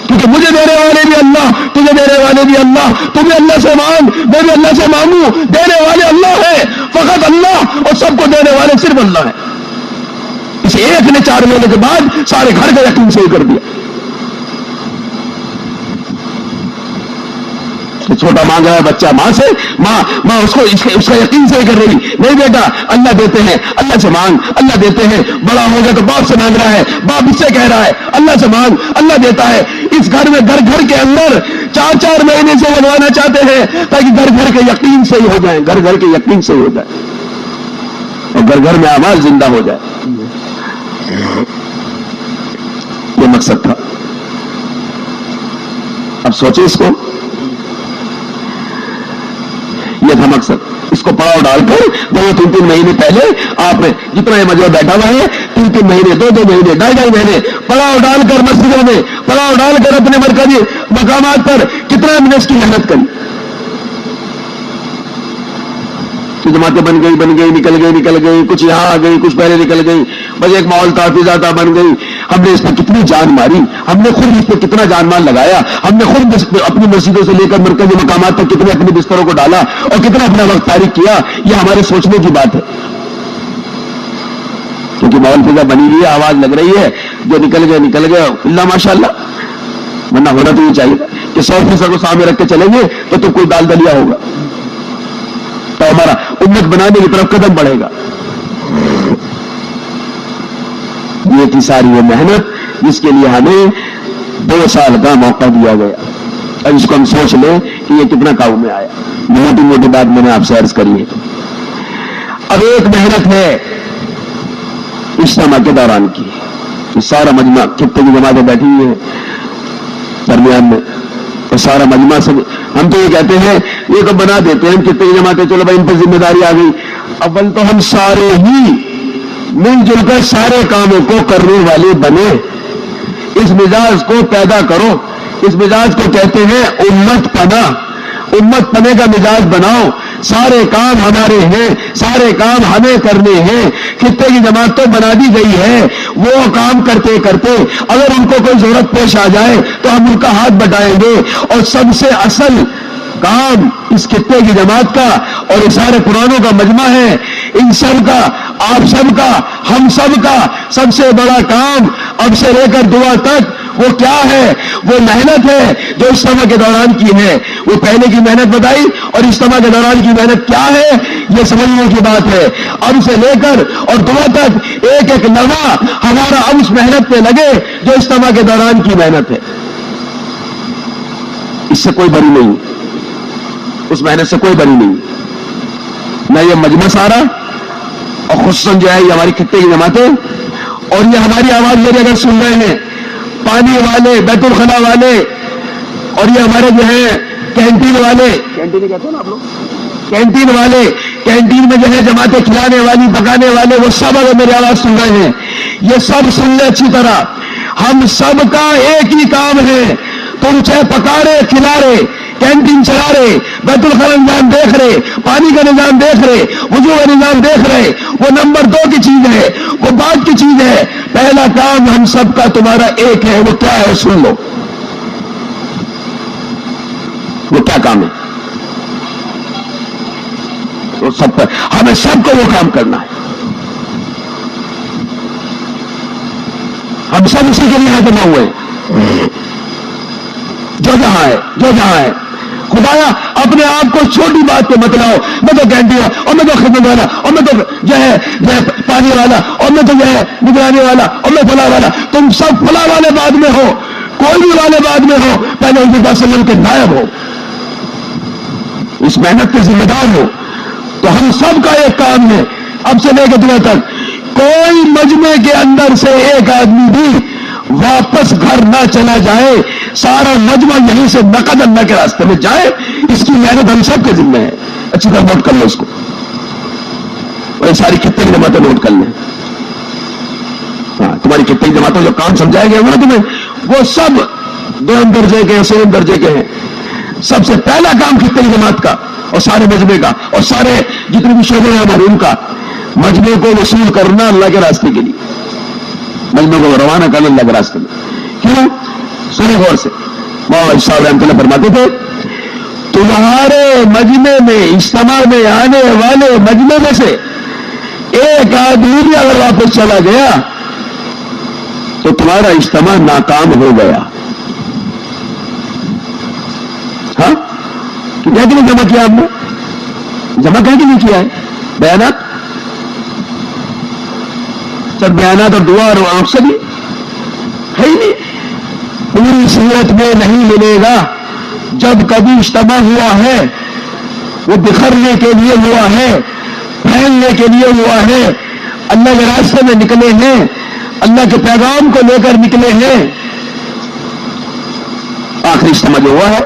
کیونکہ مجھے دینے والے بھی اللہ, تجھے دینے والے بھی اللہ. تم اللہ سے مانگ, میں بھی اللہ سے مانگوں. دینے والے اللہ ہے, فقط اللہ, اور سب کو دینے والے صرف اللہ ہے. اس ایک نے 4 مہینے کے بعد سارے گھر کا یقین صحیح کر دیا. چھوٹا مانگا ہے بچہ ماں سے, ماں اس کا یقین صحیح کر رہی, نہیں بیٹا اللہ دیتے ہیں, اللہ سے مانگ, اللہ دیتے ہیں. بڑا ہو گیا تو باپ سے مانگ رہا ہے, باپ اس سے کہہ رہا ہے اللہ سے مانگ, اللہ دیتا ہے. اس گھر میں گھر کے اندر 4 مہینے سے بنوانا چاہتے ہیں تاکہ گھر کے یقین صحیح ہو جائیں, گھر کے یقین صحیح ہو جائے اور گھر میں اعمال زندہ ہو جائے. یہ مقصد تھا. اب سوچیں اس کو, یہ تھا مقصد. اس کو پڑاؤ ڈال کر 2-3 مہینے پہلے آپ نے جتنا یہ مجمع بیٹھا ہوا ہے 3 مہینے 2 مہینے 2.5 مہینے پڑاؤ ڈال کر مسجدوں میں, پڑاؤ ڈال کر اپنے مرکزی مقامات پر کتنا ہم نے اس کی محنت کری. جماعتیں بن گئی نکل گئی, کچھ یہاں آ گئی, کچھ پہلے نکل گئی, بس ایک ماحول تحفظاتہ بن گئی. ہم نے اس پر کتنی جان ماری, ہم نے خود اس پر کتنا جان مال لگایا, ہم نے خود اپنی مسجدوں سے لے کر مرکزی مقامات پر کتنے اپنے بستروں کو ڈالا اور کتنا اپنا وقت تاریخ کیا. یہ ہمارے سوچنے کی بات ہے, کیونکہ ماحول فضا بنی ہوئی ہے, آواز لگ رہی ہے, جو نکل گئے اللہ ماشاء اللہ. ورنہ ہونا تو یہ چاہیے کہ 100% کو سامنے رکھ کے چلیں گے تو کوئی دال دلیا ہوگا, تو ہمارا امت بنانے کی طرف قدم بڑھے گا. یہ تھی ساری وہ محنت جس کے لیے ہمیں 2 سال کا موقع دیا گیا. اب اس کو ہم سوچ لیں کہ یہ کتنا کام میں آیا. موٹی بات میں نے آپ سے عرض کری ہے. اب ایک محنت ہے اجتماع کے دوران کی. سارا مجمع خطے کی جماعتیں بیٹھی ہوئی ہیں درمیان میں, اور سارا مجمع سب, ہم تو یہ کہتے ہیں یہ تو بنا دیتے ہیں خطے کی جماعتیں, چلو بھائی ان پر ذمہ داری آ گئی. اول تو ہم سارے ہی مل جل کر سارے کاموں کو کرنے والے بنے. اس مزاج کو پیدا کرو. اس مزاج کو کہتے ہیں امت پناہ. امت پنے کا مزاج بناؤ، سارے کام ہمارے ہیں، سارے کام ہمیں کرنے ہیں، خطے کی جماعت تو بنا دی گئی ہے، وہ کام کرتے کرتے اگر ان کو کوئی ضرورت پیش آ جائے تو ہم ان کا ہاتھ بٹائیں گے، اور سب سے اصل کام اس خطے کی جماعت کا اور یہ سارے قرآنوں کا مجمع ہے، ان سب کا، آپ سب کا، ہم سب کا سب سے بڑا کام اب سے لے کر دعا تک وہ کیا ہے؟ وہ محنت ہے جو اجتماع کے دوران کی ہے۔ وہ پہلے کی محنت بتائی اور اجتماع کے دوران کی محنت کیا ہے یہ سمجھنے کی بات ہے۔ اب سے لے کر اور دعا تک ایک ایک لمحہ ہمارا اب اس محنت پہ لگے جو اجتماع کے دوران کی محنت ہے، اس سے کوئی بری نہیں، اس محنت سے کوئی بری نہیں، نہ یہ مجمع سارا، اور خصوصاً جو ہے یہ ہماری خطے کی جماعتیں، اور یہ ہماری آواز میرے اگر سن رہے ہیں پانی والے، بیت الخلا والے، اور یہ ہمارے جو ہے کینٹین والے، کینٹین کہتے ہیں نا آپ لوگ، کینٹین والے، کینٹین میں جو ہے جماعتیں کھلانے والی، پکانے والے، وہ سب اگر میری آواز سن رہے ہیں، یہ سب سن لیں اچھی طرح، ہم سب کا ایک ہی کام ہے، تم چاہے پکا رہے، کھلا رہے، کینٹین چلا رہے، بیت الخلا نظام دیکھ رہے، پانی کا نظام دیکھ رہے، وضو کا نظام دیکھ رہے، وہ نمبر 2 کی چیز ہے، وہ بعد کی چیز ہے، پہلا کام ہم سب کا تمہارا ایک ہے، وہ کیا ہے سن لو، وہ کیا کام ہے؟ تو سب پر ہمیں سب کو وہ کام کرنا ہے، ہم سب اسی کے لیے جمع ہوئے ہیں، جو جہاں ہے خدایا اپنے آپ کو چھوٹی بات پہ مت لاؤ، میں تو کینٹین اور میں تو خدمت والا اور میں تو جو ہے پانی والا اور میں تو جو ہے نگرانی والا اور میں فلاں والا، تم سب فلاں والے بعد میں ہو، کوئی بھی والے بعد میں ہو، پہلے حضور صلی اللہ علیہ وسلم کے نائب ہو، اس محنت کے ذمہ دار ہو۔ تو ہم سب کا ایک کام ہے اب سے لے کے دنیا تک، کوئی مجمع کے اندر سے ایک آدمی بھی واپس گھر نہ چلا جائے، سارا مجمع یہیں سے نقد اللہ کے راستے میں جائے، اس کی محنت ہم سب کے ذمہ ہے۔ اچھی طرح نوٹ کر لو اس کو، اور یہ ساری خطے کی جماعتیں نوٹ کر لیں، ہاں تمہاری خطے کی جماعتوں جو کام سمجھائے گئے نا تمہیں، وہ سب 2 درجے کے 3 درجے کے ہیں۔ سب سے پہلا کام خطے کی جماعت کا اور سارے مجمع کا اور سارے جتنے بھی شعبے ہیں محروم کا، مجمع کو وصول کرنا اللہ کے راستے کے لیے، مجمع کو روانہ کرنا اللہ کے راستے میں۔ کیوں؟ سنیں غور سے، مولانا صاحب رحمۃ اللہ فرماتے تھے تمہارے مجمع میں، اجتماع میں آنے والے مجمع میں سے ایک آدمی بھی اگر واپس چلا گیا تو تمہارا اجتماع ناکام ہو گیا۔ ہاں کیا کہ نہیں جمع کیا آپ نے؟ جمع کیا کہ نہیں کیا ہے؟ بیانات، سب بیانات اور دعا اور آپ سے بھی ہے ہی نہیں، پوری صورت میں نہیں ملے گا۔ جب کبھی اجتماع ہوا ہے وہ بکھرنے کے لیے ہوا ہے، پھیلنے کے لیے ہوا ہے، اللہ کے راستے میں نکلے ہیں، اللہ کے پیغام کو لے کر نکلے ہیں۔ آخری اجتماع جو ہوا ہے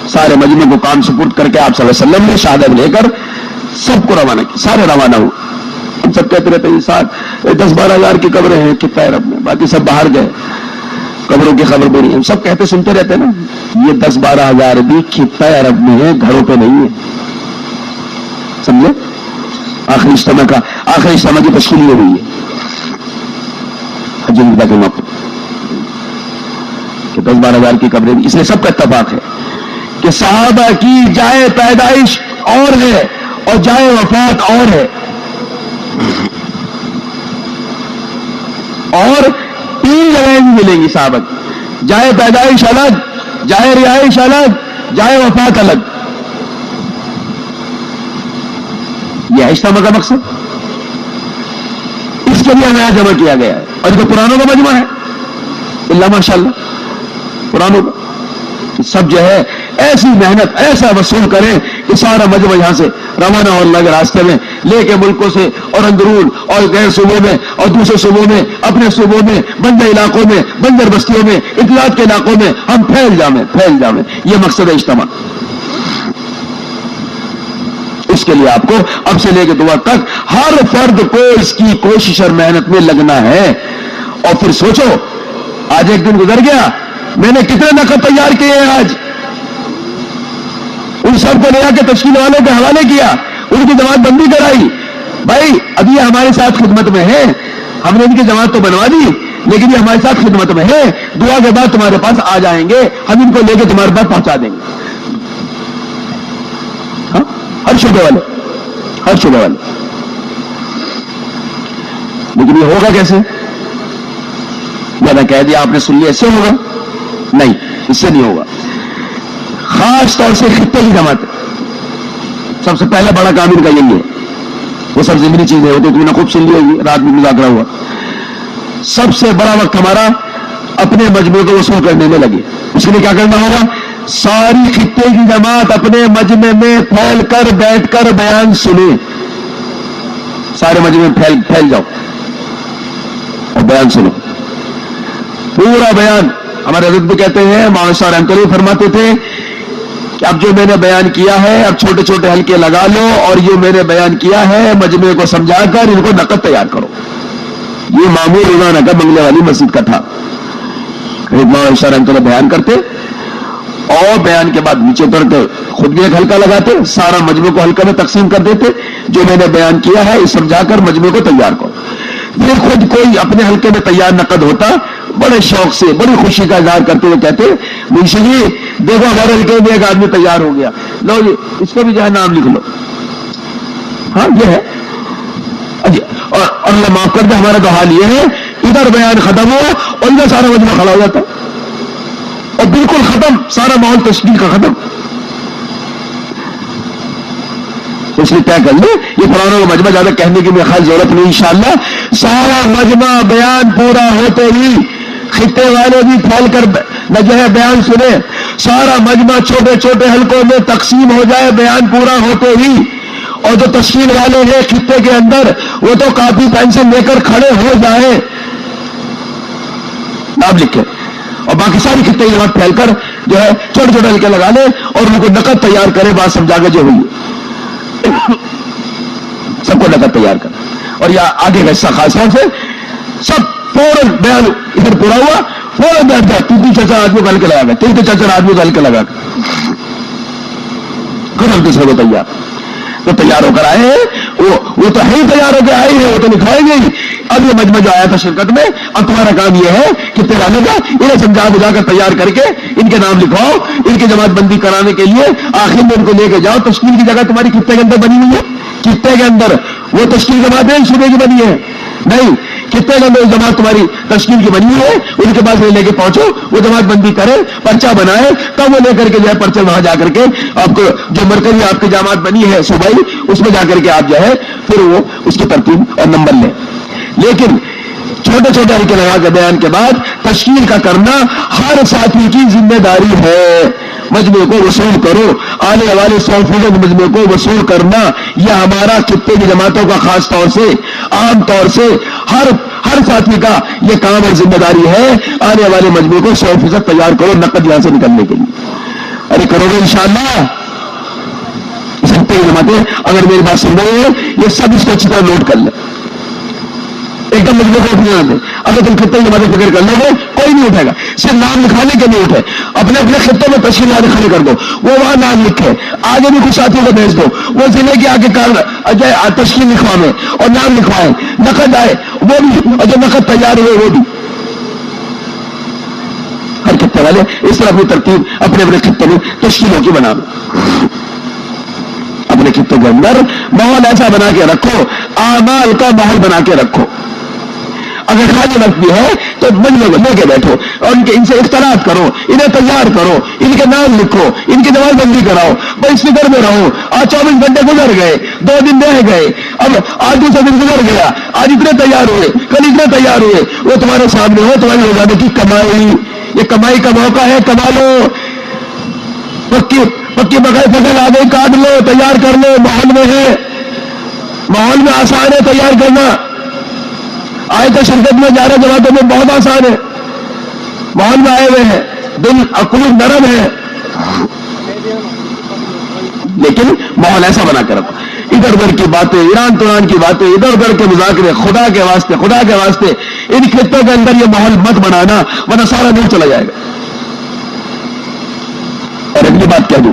سارے مجمع کو کام سپرد کر کے آپ صلی اللہ علیہ وسلم نے شہادت لے کر سب کو روانہ کیا، سارے روانہ ہوئے۔ ہم سب کہتے رہتے ہیں 10-12 ہزار کی قبریں ہیں خطہ عرب میں، باقی سب باہر گئے، قبروں کی خبر بھی نہیں، ہم سب کہتے سنتے رہتے ہیں نا، یہ 10-12 ہزار بھی خطہ عرب میں ہے، گھروں پہ نہیں ہے، سمجھے؟ آخری اجتماع کی تشکیل یہ ہوئی ہے حج الوداع کے موقع کہ 10-12 ہزار کی قبریں، اس لیے سب کا اتفاق ہے کہ صحابہ کی جائے پیدائش اور ہے اور جائے وفات اور ہے، اور 3 جگہیں بھی ملیں گی صحابہ کی، جائے پیدائش الگ، جائے رہائش الگ، جائے وفات الگ۔ یہ ہے اجتماع کا مقصد، اس کے لیے ہمیں جمع کیا گیا ہے، اور جو پرانوں کا مجمع ہے اللہ ماشاءاللہ پرانوں کا سب جو ہے ایسی محنت ایسا وصول کریں کہ سارا مجمع یہاں سے روانہ اور اللہ کے راستے میں لے کے ملکوں سے اور اندرون اور غیر صوبوں میں اور دوسرے صوبوں میں، اپنے صوبوں میں، بنجر علاقوں میں، بنجر بستیوں میں، اطلاعات کے علاقوں میں ہم پھیل جامیں۔ یہ مقصد ہے اجتماع۔ اس کے لیے آپ کو اب سے لے کے دعا تک ہر فرد کو اس کی کوشش اور محنت میں لگنا ہے۔ اور پھر سوچو آج ایک دن گزر گیا، میں نے کتنے نقد تیار کیے ہیں آج، ان سب کو لے آ کے تشکیل والوں کے حوالے کیا, ان کی جماعت بندی کرائی. بھائی اب یہ ہمارے ساتھ خدمت میں ہے, ہم نے ان کی جماعت تو بنوا دی لیکن یہ ہمارے ساتھ خدمت میں ہے, دعا کے بعد تمہارے پاس آ جائیں گے, ہم ان کو لے کے تمہارے پاس پہنچا دیں گے. ہاں, ہر شعبے والے, ہر شعبے والے. لیکن یہ ہوگا کیسے؟ میں نے کہہ دیا آپ نے سن لیا, اس سے ہوگا نہیں, اس سے نہیں ہوگا. خاص طور سے خطے کی جماعت سب سے پہلا بڑا کام ان کا یہی ہے. وہ سب ضمنی چیزیں ہوتی, تم نے خوب سن لی ہوگی, رات میں مذاکرہ ہوا. سب سے بڑا وقت ہمارا اپنے مجموعے کو وصول کرنے میں لگے. اس کے لیے کیا کرنا ہوگا؟ ساری خطے کی جماعت اپنے مجمع میں پھیل کر بیٹھ کر بیان سنے. سارے مجمع میں پھیل جاؤ اور بیان سنو, پورا بیان. ہمارے حضرت بھی کہتے ہیں, مولانا صاحب رحمۃ اللہ فرماتے تھے کہ اب جو میں نے بیان کیا ہے اب چھوٹے چھوٹے حلقے لگا لو, اور یہ میں نے بیان کیا ہے مجمع کو سمجھا کر ان کو نقد تیار کرو. یہ معمول روزانہ کا بنگلے والی مسجد کا تھا. مولانا صاحب رحمۃ اللہ بیان کرتے اور بیان کے بعد نیچے اتر کر خود بھی ایک حلقہ لگاتے, سارا مجمع کو حلقہ میں تقسیم کر دیتے, جو میں نے بیان کیا ہے اس سمجھا کر مجمع کو تیار کرو. پھر خود کوئی اپنے حلقے میں تیار نقد ہوتا, بڑے شوق سے بڑی خوشی کا اظہار کرتے ہوئے کہتے, منشی جی دیکھو ہمارے حلقے میں ایک آدمی تیار ہو گیا, لو جی اس کو بھی جو ہے نام لکھ لو. ہاں یہ ہے. اور اللہ معاف کر دے, ہمارا تو حال یہ ہے, ادھر بیان ختم ہوا اور ادھر سارا مجمع کھڑا ہو جاتا اور بالکل ختم, سارا ماحول تشکیل کا ختم. اس لیے طے کر لیں, یہ فلانا کا مجمع زیادہ کہنے کی میرے خیال ضرورت نہیں. انشاءاللہ سارا مجمع بیان پورا ہوتے ہی خطے والے بھی پھیل کر جو ہے بیان سنے, سارا مجمع چھوٹے چھوٹے حلقوں میں تقسیم ہو جائے بیان پورا ہوتے ہی, اور جو تشکیل والے ہیں خطے کے اندر وہ تو کاپی پینسل لے کر کھڑے ہو جائیں, نام لکھے, اور باقی ساری خطے کی جماعت پھیل کر جو ہے چھوٹے چھوٹے حلقے لگا لے اور ان کو نقد تیار کرے, بات سمجھا کے جو ہوئی سب کو نقد تیار کر. اور یا آگے کا حصہ خاص طور سے سب فوراً بیان ادھر پورا ہوا, فوراً بیٹھ گیا, تین چچا آدمی کو ہلکے لگا گیا, تین چچا آدمی کو ہلکے لگا کر ہم دوسرے کو تیار. تو تیار ہو کر آئے ہیں وہ تو ہے ہی, تیار ہو کے آئے ہیں, وہ تو لکھوائیں گے. اب یہ مجمع جو آیا تھا شرکت میں, اب تمہارا کام یہ ہے کہ تیرانے کا انہیں سمجھا بجا کر تیار کر کے ان کے نام لکھواؤ, ان کی جماعت بندی کرانے کے لیے آخر میں ان کو لے کے جاؤ. تشکیل کی جگہ تمہاری خطے کے اندر بنی ہوئی ہے, خطے کے اندر وہ تشکیل جماعت ہے صوبے کی بنی ہے نہیں, خطے کے اندر جماعت تمہاری تشکیل کی بنی ہے, ان کے پاس لے کے پہنچو, وہ جماعت بندی کرے, پرچہ بنائے, تب وہ لے کر کے جو ہے پرچہ وہاں جا کر کے آپ کو جو مرکزی آپ کی جماعت بنی ہے صوبائی, اس میں جا کر کے آپ جو ہے پھر وہ اس کی ترتیب اور نمبر لیں. لیکن چھوٹے چھوٹے حلقے لگا کے بیان کے بعد تشکیل کا کرنا ہر ساتھی کی ذمہ داری ہے. مجموعے کو وصول کرو, آنے والے 100% مجموعے کو وصول کرنا یہ ہمارا خطے کی جماعتوں کا خاص طور سے عام طور سے ہر ساتھی کا یہ کام اور ذمہ داری ہے. آنے والے مجموعے کو 100% تیار کرو نقد یہاں سے نکلنے کے لیے. ارے کرو گے انشاءاللہ. اس خطے کی جماعتیں اگر میری بات سن رہے ہیں یہ سب اس کو اچھی طرح نوٹ کر لیں, ایک دم مجموعے کو اٹھنے آتے. اگر تم خطے کی جماعتیں فکر کر لو گے کوئی نہیں اٹھے گا, صرف نام لکھانے کے لیے اٹھے. اپنے اپنے خطوں میں تشکیل والے کھڑے کر دو, وہ وہاں نام لکھے, آگے بھی کچھ ساتھیوں کو بھیج دو, وہ ضلع کے آگے تشکیل لکھوائیں اور نام لکھوائیں, نقد آئے وہ بھی, اور جو نقد تیار ہوئے وہ بھی. ہر خطے والے اس طرح اپنی ترتیب اپنے اپنے خطے میں تشکیلوں کی بنا دو. اپنے خطوں کے اندر ماحول ایسا بنا کے رکھو, اعمال کا ماحول بنا کے رکھو. اگر خالی وقت بھی ہے تو مجموعے کو لے کے بیٹھو اور ان سے اختلاط کرو, انہیں تیار کرو, ان کے نام لکھو, ان کی جماعت بندی کراؤ. بس فکر میں رہو. آج 24 گھنٹے گزر گئے, 2 دن رہ گئے, اب آج دوسرا دن گزر گیا, آج اتنے تیار ہوئے, کل اتنے تیار ہوئے, وہ تمہارے سامنے ہو, تمہاری روزانہ کی کمائی, یہ کمائی کا موقع ہے, کما لو. پکی بغیر فصل آ گئی, کاٹ لو, تیار کر لو. ماحول میں ہے, ماحول میں آسان ہے تیار کرنا. آئے تو شرکت میں جا رہے جماعتوں میں بہت آسان ہے, ماحول میں آئے ہوئے ہیں, دل قلوب نرم ہے, لیکن ماحول ایسا بنا کر رکھو. ادھر ادھر کی باتیں, ایران تران کی باتیں, ادھر ادھر کے مذاکرے, خدا کے واسطے ان خطوں کے اندر یہ ماحول مت بنانا, ورنہ سارا دن چلا جائے گا. اور اگلی بات کہہ دوں,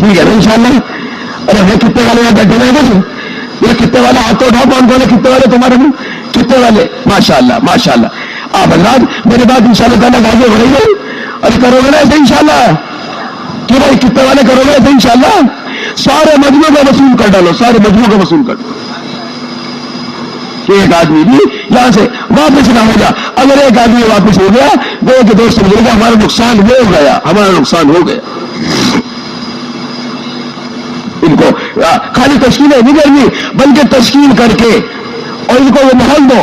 ٹھیک ہے نا انشاءاللہ. ارے بھائی کتنے والے یہاں بیٹھے ہوئے ہیں؟ یہ کتنے والا ہاتھ اٹھاؤ, کون کون ہے کتنے والے تمہارے میں؟ کتنے والے؟ ماشاءاللہ ماشاءاللہ. آپ حضرات میرے بات انشاءاللہ تعالیٰ آگے بڑھیں گے. ارے کرو گے نا ایسے انشاءاللہ؟ کہ بھائی کتنے والے کرو گے ایسے انشاءاللہ؟ سارے مجموعوں کا وصول کر ڈالو, سارے مجموعوں کا وصول کر ڈالو کہ ایک آدمی بھی یہاں سے واپس نہ ہو جا. اگر ایک آدمی واپس ہو گیا دو کے دوست سمجھے گا ہمارا نقصان ہو گیا, ہمارا نقصان ہو گیا. ان کو خالی تشکیلیں نہیں کرنی بلکہ تشکیل کر کے اور ان کو وہ ماحول دو.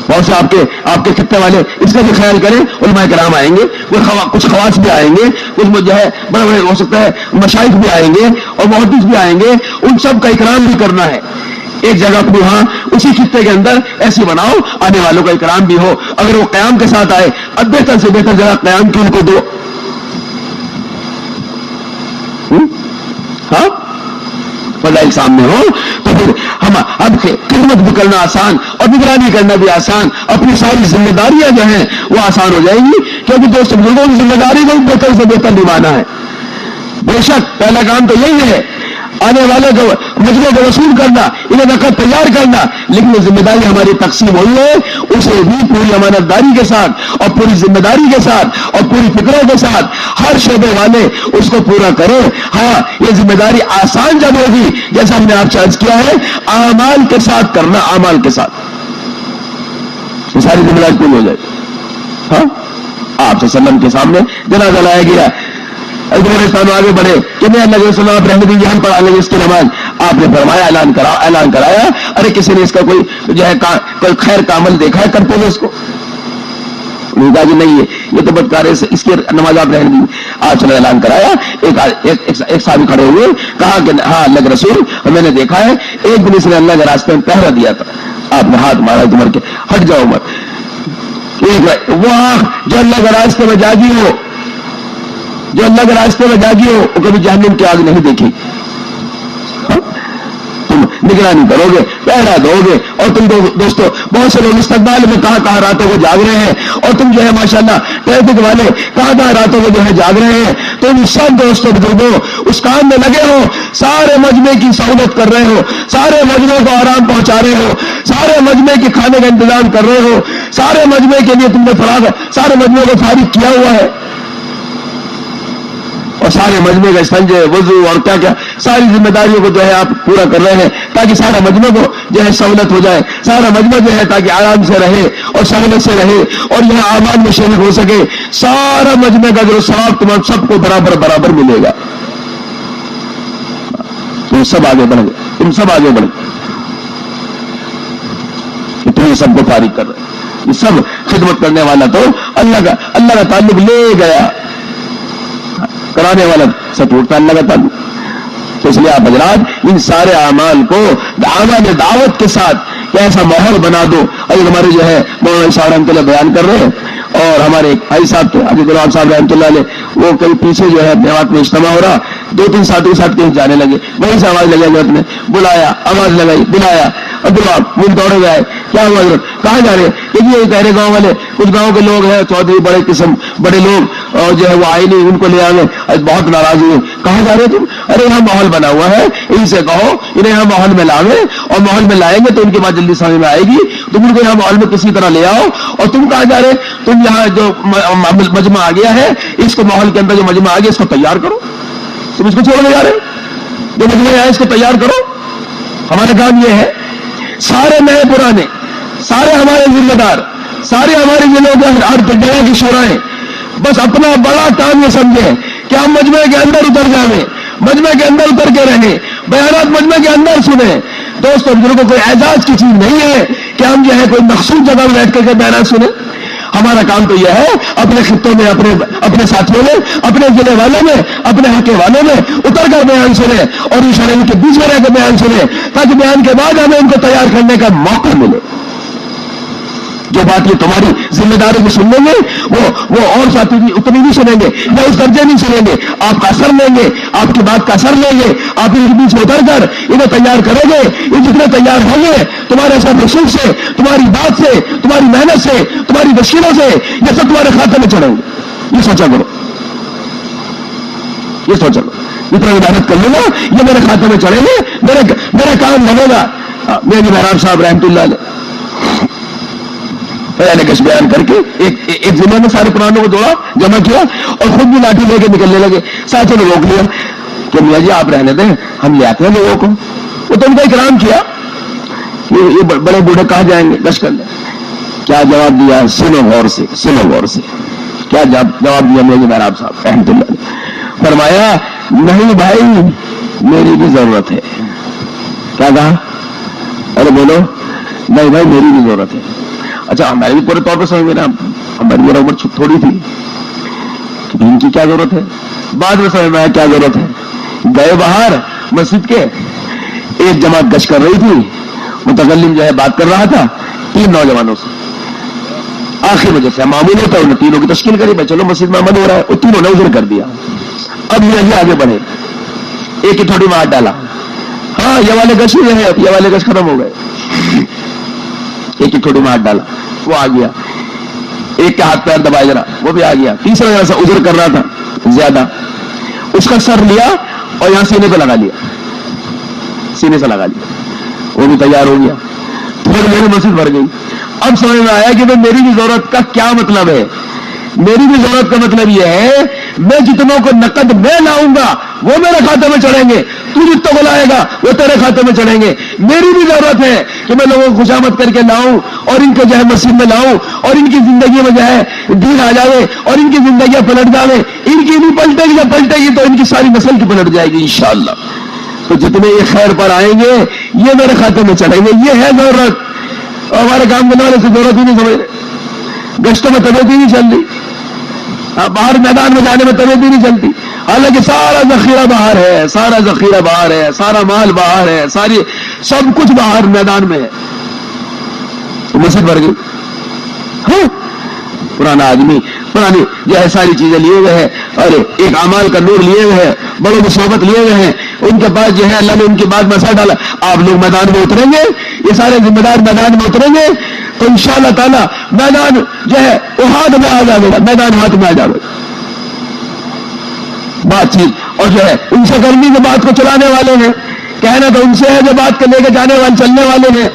بہت سے آپ کے کتنے والے اس کا بھی خیال کریں. علماء کرام آئیں گے, کچھ خواص بھی آئیں گے, کچھ جو ہے بڑے بڑے ہو سکتا ہے مشائخ بھی آئیں گے اور محدث بھی آئیں گے. ان سب کا اکرام بھی کرنا ہے. ایک جگہ کو وہاں اسی خطے کے اندر ایسی بناؤ آنے والوں کا اکرام بھی ہو. اگر وہ قیام کے ساتھ آئے اب بہتر سے بہتر جگہ قیام کی ان کو دو. ہاں فضائل سامنے ہو تو پھر ہم اب خدمت بھی کرنا آسان اور نگرانی کرنا بھی آسان. اپنی ساری ذمہ داریاں جو ہیں وہ آسان ہو جائیں گی کیونکہ دوست بزرگوں کی ذمہ داری کو بہتر سے بہتر نبھانا ہے. بے شک پہلا کام تو یہی ہے آنے والے کو مجموعوں کو وصول کرنا, انہیں وقت تیار کرنا. لیکن یہ ذمہ داری ہماری تقسیم ہوئی ہے اسے بھی پوری امانت داری کے ساتھ اور پوری ذمہ داری کے ساتھ اور پوری فکروں کے ساتھ ہر شعبے والے اس کو پورا کریں. ہاں یہ ذمہ داری آسان جب ہوگی جیسا ہم نے آپ سے عرض کیا ہے اعمال کے ساتھ کرنا, اعمال کے ساتھ یہ ساری ذمہ داری پوری ہو جائے. ہاں آپ صلی اللہ علیہ وسلم کے سامنے جنازہ لایا گیا, افغانستان آگے بڑھے کہ میں اللہ کے رسول آپ رحمت دیجیے ہم پڑھا لیں گے اس کی نماز. آپ نے فرمایا اعلان کرایا ارے کسی نے اس کا کوئی جو ہے کوئی خیر کا عمل دیکھا ہے کرتے ہوئے اس کو؟ کہا کہ نہیں ہے یہ تو بدکار ہے اس کی نماز آپ رہنے دیجیے. آپ نے اعلان کرایا. ایک صحابی کھڑے ہوئے کہا کہ ہاں اللہ کے رسول میں نے دیکھا ہے ایک دن اس نے اللہ کے راستے میں پہرا دیا تھا. آپ نے ہاتھ مارا عمر کے ہٹ جاؤ عمر. وہ آنکھ جو اللہ کے راستے میں جاگی ہو جو اللہ کے راستے میں جاگی ہو وہ کبھی جہنم کی آگ نہیں دیکھی. تم نگرانی کرو گے پہرا دو گے اور تم دوستو بہت سے لوگ استقبال میں کہاں راتوں کو جاگ رہے ہیں اور تم جو ہے ماشاءاللہ ٹریفک والے کہاں راتوں کو جو ہے جاگ رہے ہیں. تم سب دوستوں بزرگوں اس کام میں لگے ہو, سارے مجمع کی سہولت کر رہے ہو, سارے مجمع کو آرام پہنچا رہے ہو, سارے مجمع کے کھانے کا انتظام کر رہے ہو, سارے مجمع کے لیے تم نے سارے مجمع کو فارغ کیا ہوا ہے اور سارے مجمع کا استنجے وضو اور کیا کیا ساری ذمہ داریوں کو جو ہے آپ پورا کر رہے ہیں تاکہ سارا مجمع کو جو ہے سہولت ہو جائے. سارا مجمع جو ہے تاکہ آرام سے رہے اور سہولت سے رہے اور یہاں اعمال میں شریک ہو سکے. سارا مجمع کا جو ثواب تمام سب کو برابر ملے گا. تم سب آگے بڑھ گئے, تم سب آگے بڑھ گئے کہ تم یہ سب کو فارغ کر رہے. یہ سب خدمت کرنے والا تو اللہ کا تعلق لے گیا, کرانے والا سے ٹوٹتا اللہ کا تعلق. تو اس لیے آپ حضرات ان سارے اعمال کو اعمال دعوت کے ساتھ ایسا ماحول بنا دو. ابھی ہمارے جو ہے مولانا صاحب رحمۃ اللہ بیان کر رہے ہیں اور ہمارے بھائی صاحب تھے ابھی غلام صاحب رحمۃ اللہ علیہ وہ کئی پیچھے جو ہے دیہات میں اجتماع ہو رہا 2-3 ساتھیوں کے ساتھ کہیں جانے لگے وہیں سے آواز لگی حضرت نے بلایا آواز لگائی بلایا عبداللہ مل دوڑے گئے کیا ہوا حضرت کہاں جا رہے کہ یہ کہہ رہے گاؤں والے کچھ گاؤں کے لوگ ہیں چودھری بڑے قسم بڑے لوگ اور جو ہے وہ آئے نہیں ان کو لے آئے بہت ناراض ہوئے. کہاں جا رہے تم؟ ارے یہاں ماحول بنا ہوا ہے ان سے کہو انہیں یہاں ماحول میں لاوے اور ماحول میں لائیں گے تو ان کی بات جلدی سمجھ میں آئے گی. تم ان کو یہاں ماحول میں کسی طرح لے آؤ. اور تم کہاں جا رہے؟ تم یہاں جو مجمع آ گیا ہے اس کو ماحول کے اندر جو مجمع آ گیا اس کو تیار کرو. تم اس کو چھوڑنے جا رہے جو مجمع ہے اس کو تیار کرو. ہمارا کام یہ ہے سارے نئے پرانے سارے ہمارے ذمہ دار سارے ہمارے یہ لوگ ہر جگہ کی شورائیں بس اپنا بڑا کام یہ سمجھیں کہ ہم مجمع کے اندر اتر جائیں مجمع کے اندر اتر کے رہیں بیانات مجمع کے اندر سنیں. دوستوں بزرگوں کوئی اعزاز کی چیز نہیں ہے کہ ہم جو ہے کوئی مخصوص جگہ میں بیٹھ کر کے بیانات سنیں. ہمارا کام تو یہ ہے اپنے خطوں میں اپنے ساتھیوں میں اپنے ضلع والوں میں اپنے حلقے والوں میں اتر کر بیان سنیں اور ان شرائط کے بیچ میں رہ کر بیان سنیں تاکہ بیان کے بعد ہمیں ان کو تیار کرنے کا موقع ملے. جو بات یہ تمہاری ذمہ داری کو سن لیں گے وہ اور ساتھی بھی اتنی نہیں سنیں گے یا اس درجے نہیں سنیں گے. آپ کا اثر لیں گے آپ کی بات کا اثر لیں گے آپ ان کے بیچ میں اتر کر انہیں تیار کرو گے. یہ جتنے تیار ہوں گے تمہارے سب رسول سے تمہاری بات سے تمہاری محنت سے تمہاری وسیلوں سے یہ سب تمہارے کھاتے میں چڑھیں گے. یہ سوچا کرو یہ سوچ لو اتنا محنت کر لوں گا یہ میرے کھاتے میں چڑھیں گے, میرا کام لگے گا. میری محراب صاحب رحمۃ اللہ علیہ فیضان کش بیان کر کے ایک ضلع میں سارے پرانوں کو دوڑا جمع کیا اور خود بھی لاٹھی لے کے نکلنے لگے. ساتھوں نے روک لیا کہ میاں جی آپ رہنے دیں, ہم لے آتے ہیں لوگوں کو. وہ تو ان کا اکرام کیا کہ یہ بڑے بوڑھے کہاں جائیں گے گشت کرنے. کیا جواب دیا؟ سنو غور سے, سنو غور سے. کیا جواب دیا میرے محراب صاحب رحمۃ اللہ علیہ؟ فرمایا نہیں بھائی میری بھی ضرورت ہے. کیا کہا؟ ارے بولو. نہیں بھائی میری بھی ضرورت ہے. اچھا ہماری بھی پورے طور پہ سمجھ میں ہماری میرا عمر تھوڑی تھی کہ ان کی کیا ضرورت ہے. بعد میں سمجھ میں آیا کیا ضرورت ہے. گئے باہر مسجد کے, ایک جماعت گشت کر رہی تھی, متکلم جو ہے بات کر رہا تھا 3 نوجوانوں سے. آخر وجہ سے معمول ہوتا ہے انہوں نے تینوں کی تشکیل کری, چلو مسجد میں امن ہو رہا ہے, وہ تینوں نے عذر کر دیا. اب یہ آگے بڑھے, ایک ہی تھوڑی میں ہاتھ ڈالا, ہاں یہ والے گش ہوئے ہیں, یہ والے گش ختم ہو گئے. ایک ہی تھوڑی میں ہاتھ ڈالا, وہ آ گیا. ایک کے ہاتھ پیر دبائے ذرا, وہ بھی آ گیا. تیسرا جیسا عذر کر رہا تھا زیادہ, اس کا سر لیا اور یہاں سینے پہ لگا لیا, سینے سے لگا لیا, وہ بھی تیار ہو گیا. پھر میری مسجد بھر گئی. اب سمجھ میں آیا کہ میری بھی ضرورت کا کیا مطلب ہے. میری بھی ضرورت کا مطلب یہ ہے میں جتنوں کو نقد میں لاؤں گا وہ میرے کھاتے میں چڑھیں گے, تو جتوں کو لائے گا وہ تیرے کھاتے میں چڑھیں گے. میری بھی ضرورت ہے کہ میں لوگوں کو خوشامد کر کے لاؤں اور ان کو جو ہے مسجد میں لاؤں اور ان کی زندگی میں جو ہے دین آ جائے اور ان کی زندگیاں پلٹ جائے. ان کی نہیں پلٹے گی, جب پلٹے گی تو ان کی ساری نسل کی پلٹ جائے گی انشاءاللہ. تو جتنے یہ خیر پر آئیں گے یہ میرے کھاتے میں چڑھیں گے. یہ ہے ضرورت. ہمارے کام کرنے والے سے ضرورت ہی نہیں سمجھ رہے. گشتوں میں طبیعت ہی نہیں چل رہی, باہر میدان میں جانے میں طبیعت ہی نہیں چلتی. حالانکہ سارا ذخیرہ باہر ہے, سارا ذخیرہ باہر ہے, سارا مال باہر ہے, ساری سب کچھ باہر میدان میں ہے. تو مسجد بھر گئی. ہاں پرانا آدمی پرانی جو ہے ساری چیزیں لیے ہوئے ہیں, اور ایک اعمال کا نور لیے ہوئے ہیں, بڑوں کی صحبت لیے ہوئے ہیں. ان کے پاس جو ہے اللہ نے ان کی بات میں اثر ڈالا. آپ لوگ میدان میں اتریں گے, یہ سارے ذمہ دار میدان میں اتریں گے تو انشاءاللہ تعالی میدان جو ہے وہ ہاتھ میں آ جائے گا, میدان ہاتھ میں آ جائے گا. بات چیت اور جو ہے ان سے کرنی جو بات کو چلانے والے ہیں, کہنا تو ان سے ہے جو بات کو لے کے جانے والے چلنے والے ہیں,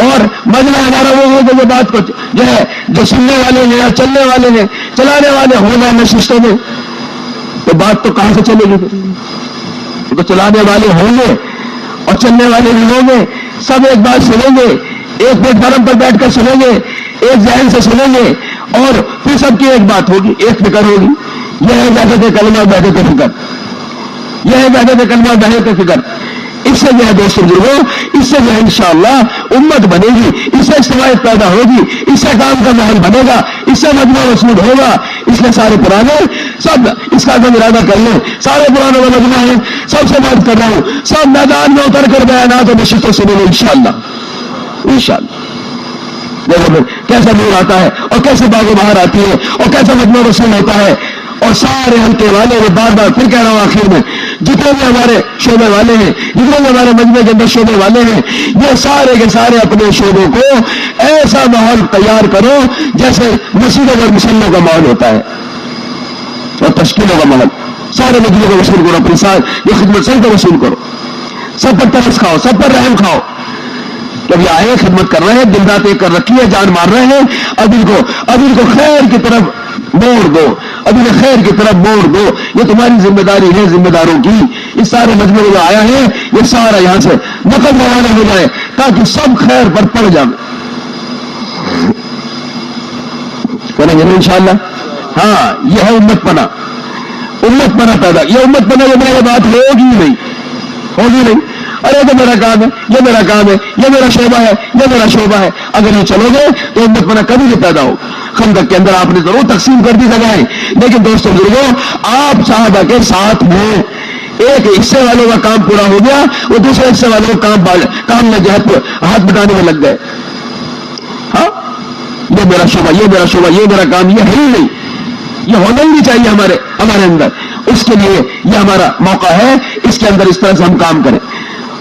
اور مجمع ہمارا وہ ہو جو بات کو جو ہے جو سننے والے ہیں یا چلنے والے ہیں, چلانے والے ہونا نشستوں میں. تو بات تو کہاں سے چلے گی؟ تو چلانے والے ہوں گے اور چلنے والے بھی ہوں گے. سب ایک بات سنیں گے, ایک پلیٹ فارم پر بیٹھ کر سنیں گے, ایک ذہن سے سنیں گے, اور پھر سب کی ایک بات ہوگی, ایک فکر ہوگی. یہ ہے وحدت کلمہ وحدت فکر, یہ ہے وحدت کلمہ وحدت فکر. اس سے جو ہے دوستوں بزرگوں, اس سے جو ہے انشاءاللہ امت بنے گی, اس سے اجتماعیت پیدا ہوگی, اس سے کام کا محل بنے گا, اس سے مجمع وصول ہوگا. اس لیے سارے پرانے سب اس کا ارادہ کر لیں. سارے پرانوں کا مجمع ہے, سب سے بات کر رہا ہوں, سب میدان میں اتر کر بیانات اور نشستوں سنیں گے انشاءاللہ. انشاءاللہ دیکھو پھر کیسا نور آتا ہے اور کیسے باغ باہر آتی ہے اور کیسا مجمع وصول ہوتا ہے. اور سارے حلقے والے وہ بار بار پھر کہہ رہا ہوں آخر میں, جتنے بھی ہمارے شعبے والے ہیں, جتنے بھی ہمارے مجمع کے اندر شعبے والے ہیں, یہ سارے کے سارے اپنے شعبوں کو ایسا ماحول تیار کرو جیسے مسجدوں اور مسلموں کا ماحول ہوتا ہے اور تشکیلوں کا ماحول. سارے مجمع کو وصول کرو, اپنی ساتھ یہ خدمت سب کو وصول کرو, سب پر ترس کھاؤ, سب پر رحم کھاؤ. کبھی آئے خدمت کر رہے ہیں, دن رات ایک کر رکھی ہے, جان مار رہے ہیں, اب ان کو خیر کی طرف موڑ دو, اب انہیں خیر کی طرف موڑ دو. یہ تمہاری ذمہ داری ہے ذمہ داروں کی. اس سارے مجمع میں آیا ہے یہ سارا یہاں سے نقل روانہ ہو جائے تاکہ سب خیر پر پڑ جائے. کریں گے انشاءاللہ. ہاں یہ ہے امت پنا, امت پنا پیدا. یہ امت پنا یہ میری بات ہوگی نہیں, ہوگی نہیں. ارے تو میرا کام ہے, یہ میرا کام ہے, یہ میرا شعبہ ہے, یہ میرا شعبہ ہے. اگر یہ چلو گے تو امت پنا کبھی نہیں پیدا ہو. خندق کے اندر آپ نے ضرور تقسیم کر دی جگہیں, لیکن دوستوں بزرگوں آپ صحابہ کے ساتھ ہیں. ایک حصے والوں کا کام پورا ہو گیا, وہ دوسرے حصے والوں کا کام میں جو ہے ہاتھ بٹانے میں لگ گئے. ہاں یہ میرا شعبہ, یہ میرا شعبہ, یہ میرا کام, یہ ہے ہی نہیں. یہ ہونا ہی نہیں چاہیے ہمارے اندر. اس کے لیے یہ ہمارا موقع ہے, اس کے اندر اس طرح سے ہم کام کریں.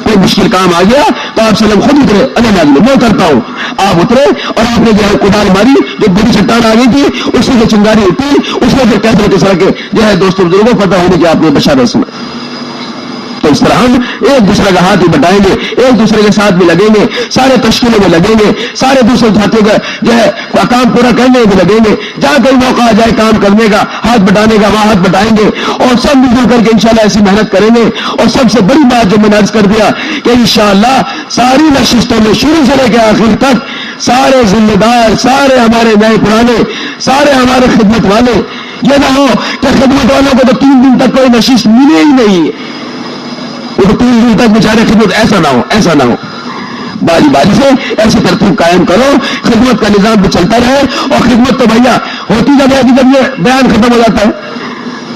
کوئی مشکل کام آ گیا تو آپ سلم خود اترے، اللہ نازل میں کرتا ہوں، آپ اترے اور آپ نے جو ہے کدال ماری، جو بڑی چٹان آ گئی تھی اس سے جو چنگاری اٹھی، اس میں پھر کیسے کس طرح کے جو ہے دوستوں بزرگوں پتہ ہونے کہ آپ نے بشارت سنا. تو اس طرح ہم ایک دوسرے کا ہاتھ بھی بٹائیں گے، ایک دوسرے کے ساتھ بھی لگیں گے، سارے تشکیلوں میں لگیں گے، سارے دوسرے ساتھیوں کا جو ہے کام پورا کرنے میں بھی لگیں گے. جہاں کہیں موقع آ جائے کام کرنے کا، ہاتھ بٹانے کا، وہاں ہاتھ بٹائیں گے اور سب مل جل کر کے انشاءاللہ ایسی محنت کریں گے. اور سب سے بڑی بات جو میں نے عرض کر دیا کہ انشاءاللہ ساری نشستوں میں شروع سے لے کے آخر تک سارے ذمہ دار، سارے ہمارے نئے پرانے، سارے ہمارے خدمت والے، یہ نہ ہو کہ خدمت والوں کو تو 3 دن تک کوئی نشست ملے ہی نہیں ہے، وہ 3 دن تک بیچارے خدمت، ایسا نہ ہو، ایسا نہ ہو. باری باری سے ایسی ترتیب قائم کرو، خدمت کا نظام بھی چلتا رہے. اور خدمت تو بھیا ہوتی جب ہے کہ جب یہ بیان ختم ہو جاتا ہے.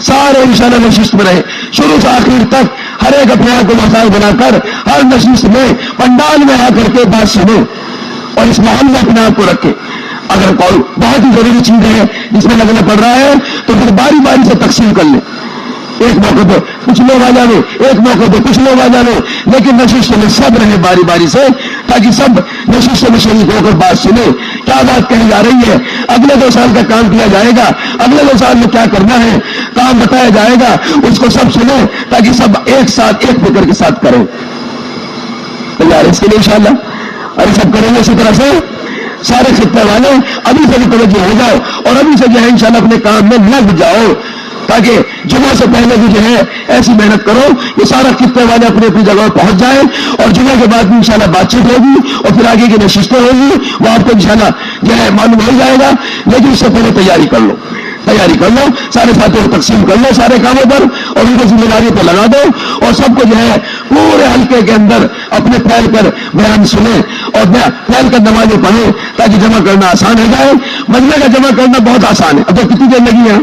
سارے انشاءاللہ نشست میں رہے شروع سے آخر تک، ہر ایک اپنے آپ کو محتاج بنا کر ہر نشست میں پنڈال میں آ کر کے بات سنو اور اس ماحول میں اپنے آپ کو رکھے. اگر کوئی بہت ہی ضروری چیز ہے جس میں لگنا پڑ رہا ہے تو پھر باری باری سے تقسیم کر لیں. ایک موقع پہ کچھ لوگ آ جانے، ایک موقع پہ کچھ لوگ آ جانے، لیکن نشستوں میں سب رہے باری باری سے، تاکہ سب نشستوں میں شریک ہو کر بات سنیں کیا بات کہی جا رہی ہے، اگلے 2 سال کا کام کیا جائے گا، اگلے 2 سال میں کیا کرنا ہے، کام بتایا جائے گا، اس کو سب سنیں تاکہ سب ایک ساتھ ایک فکر کے ساتھ کریں. تیار ہے اس کے لیے انشاءاللہ؟ اور یہ سب کریں گے اسی طرح سے سارے خطے والے ابھی سے بھی توجہ ہو جاؤ اور ابھی سے جو ہے انشاءاللہ اپنے کام میں لگ جاؤ، تاکہ جمعہ سے پہلے بھی جو ہے ایسی محنت کرو کہ سارا خطے والے اپنی اپنی جگہ پہنچ جائیں اور جمعہ کے بعد بھی انشاءاللہ بات چیت ہوگی اور پھر آگے کی نشستیں ہوگی، وہ آپ کو انشاءاللہ جو ہے معلوم ہو جائے گا. لیکن اس سے پہلے تیاری کر لو، تیاری کر لو، سارے ساتھیوں کو تقسیم کر لو سارے کاموں پر اور ان کو ذمہ داری پہ لگا دو اور سب کو جو ہے پورے حلقے کے اندر اپنے پھیل کر بیان سنیں اور پھیل کر نمازیں پڑھیں تاکہ جمع کرنا آسان ہو جائے. مجمع کا جمع کرنا بہت آسان ہے، اب تو کتنی دیر لگی ہے،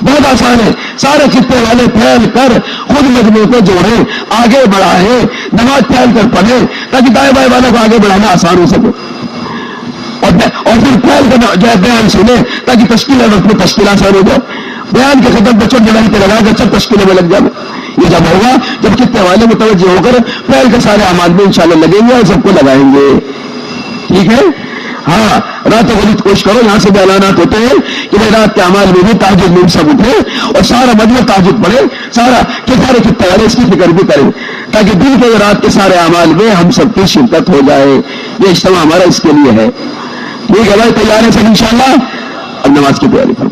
بہت آسان ہے. سارے خطے والے پھیل کر خود مجموعے کو جوڑیں، آگے بڑھائیں، نماز پھیل کر پڑھیں تاکہ دائیں بائیں والوں کو آگے بڑھانا آسان ہو سکے. اور پھر پھیل کر جو ہے بیان سنیں تاکہ تشکیل وقت میں تشکیل آسان ہو جائے. بیان کے ختم بچوں جڑائی پہ لگا کر سب تشکیلوں میں لگ جائے. یہ جب ہوگا جب خطے والے متوجہ ہو کر پھیل کے سارے اعمال میں انشاءاللہ لگیں گے اور سب کو لگائیں گے. ٹھیک ہے؟ ہاں، رات و غلیظ کوشش کرو. یہاں سے بھی اعلانات ہوتے ہیں کہ رات کے اعمال میں بھی تہجد میں سب اٹھے اور سارا مجمع تہجد پڑھے، سارا سارے خطے والے اس کی فکر بھی کریں تاکہ دن کے رات کے سارے اعمال میں ہم سب کی شرکت ہو جائے. یہ اجتماع ہمارا اس کے لیے ہے. ٹھیک ہے بھائی، تیار ہے سب انشاءاللہ؟ اب نماز کی تیاری کرو.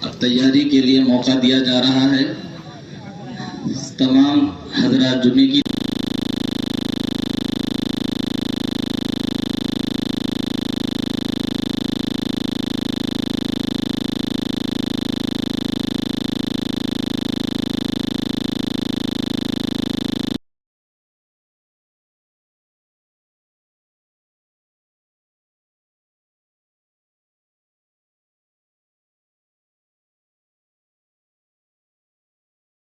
اب تیاری کے لیے موقع دیا جا رہا ہے. تمام حضرات جمعے کی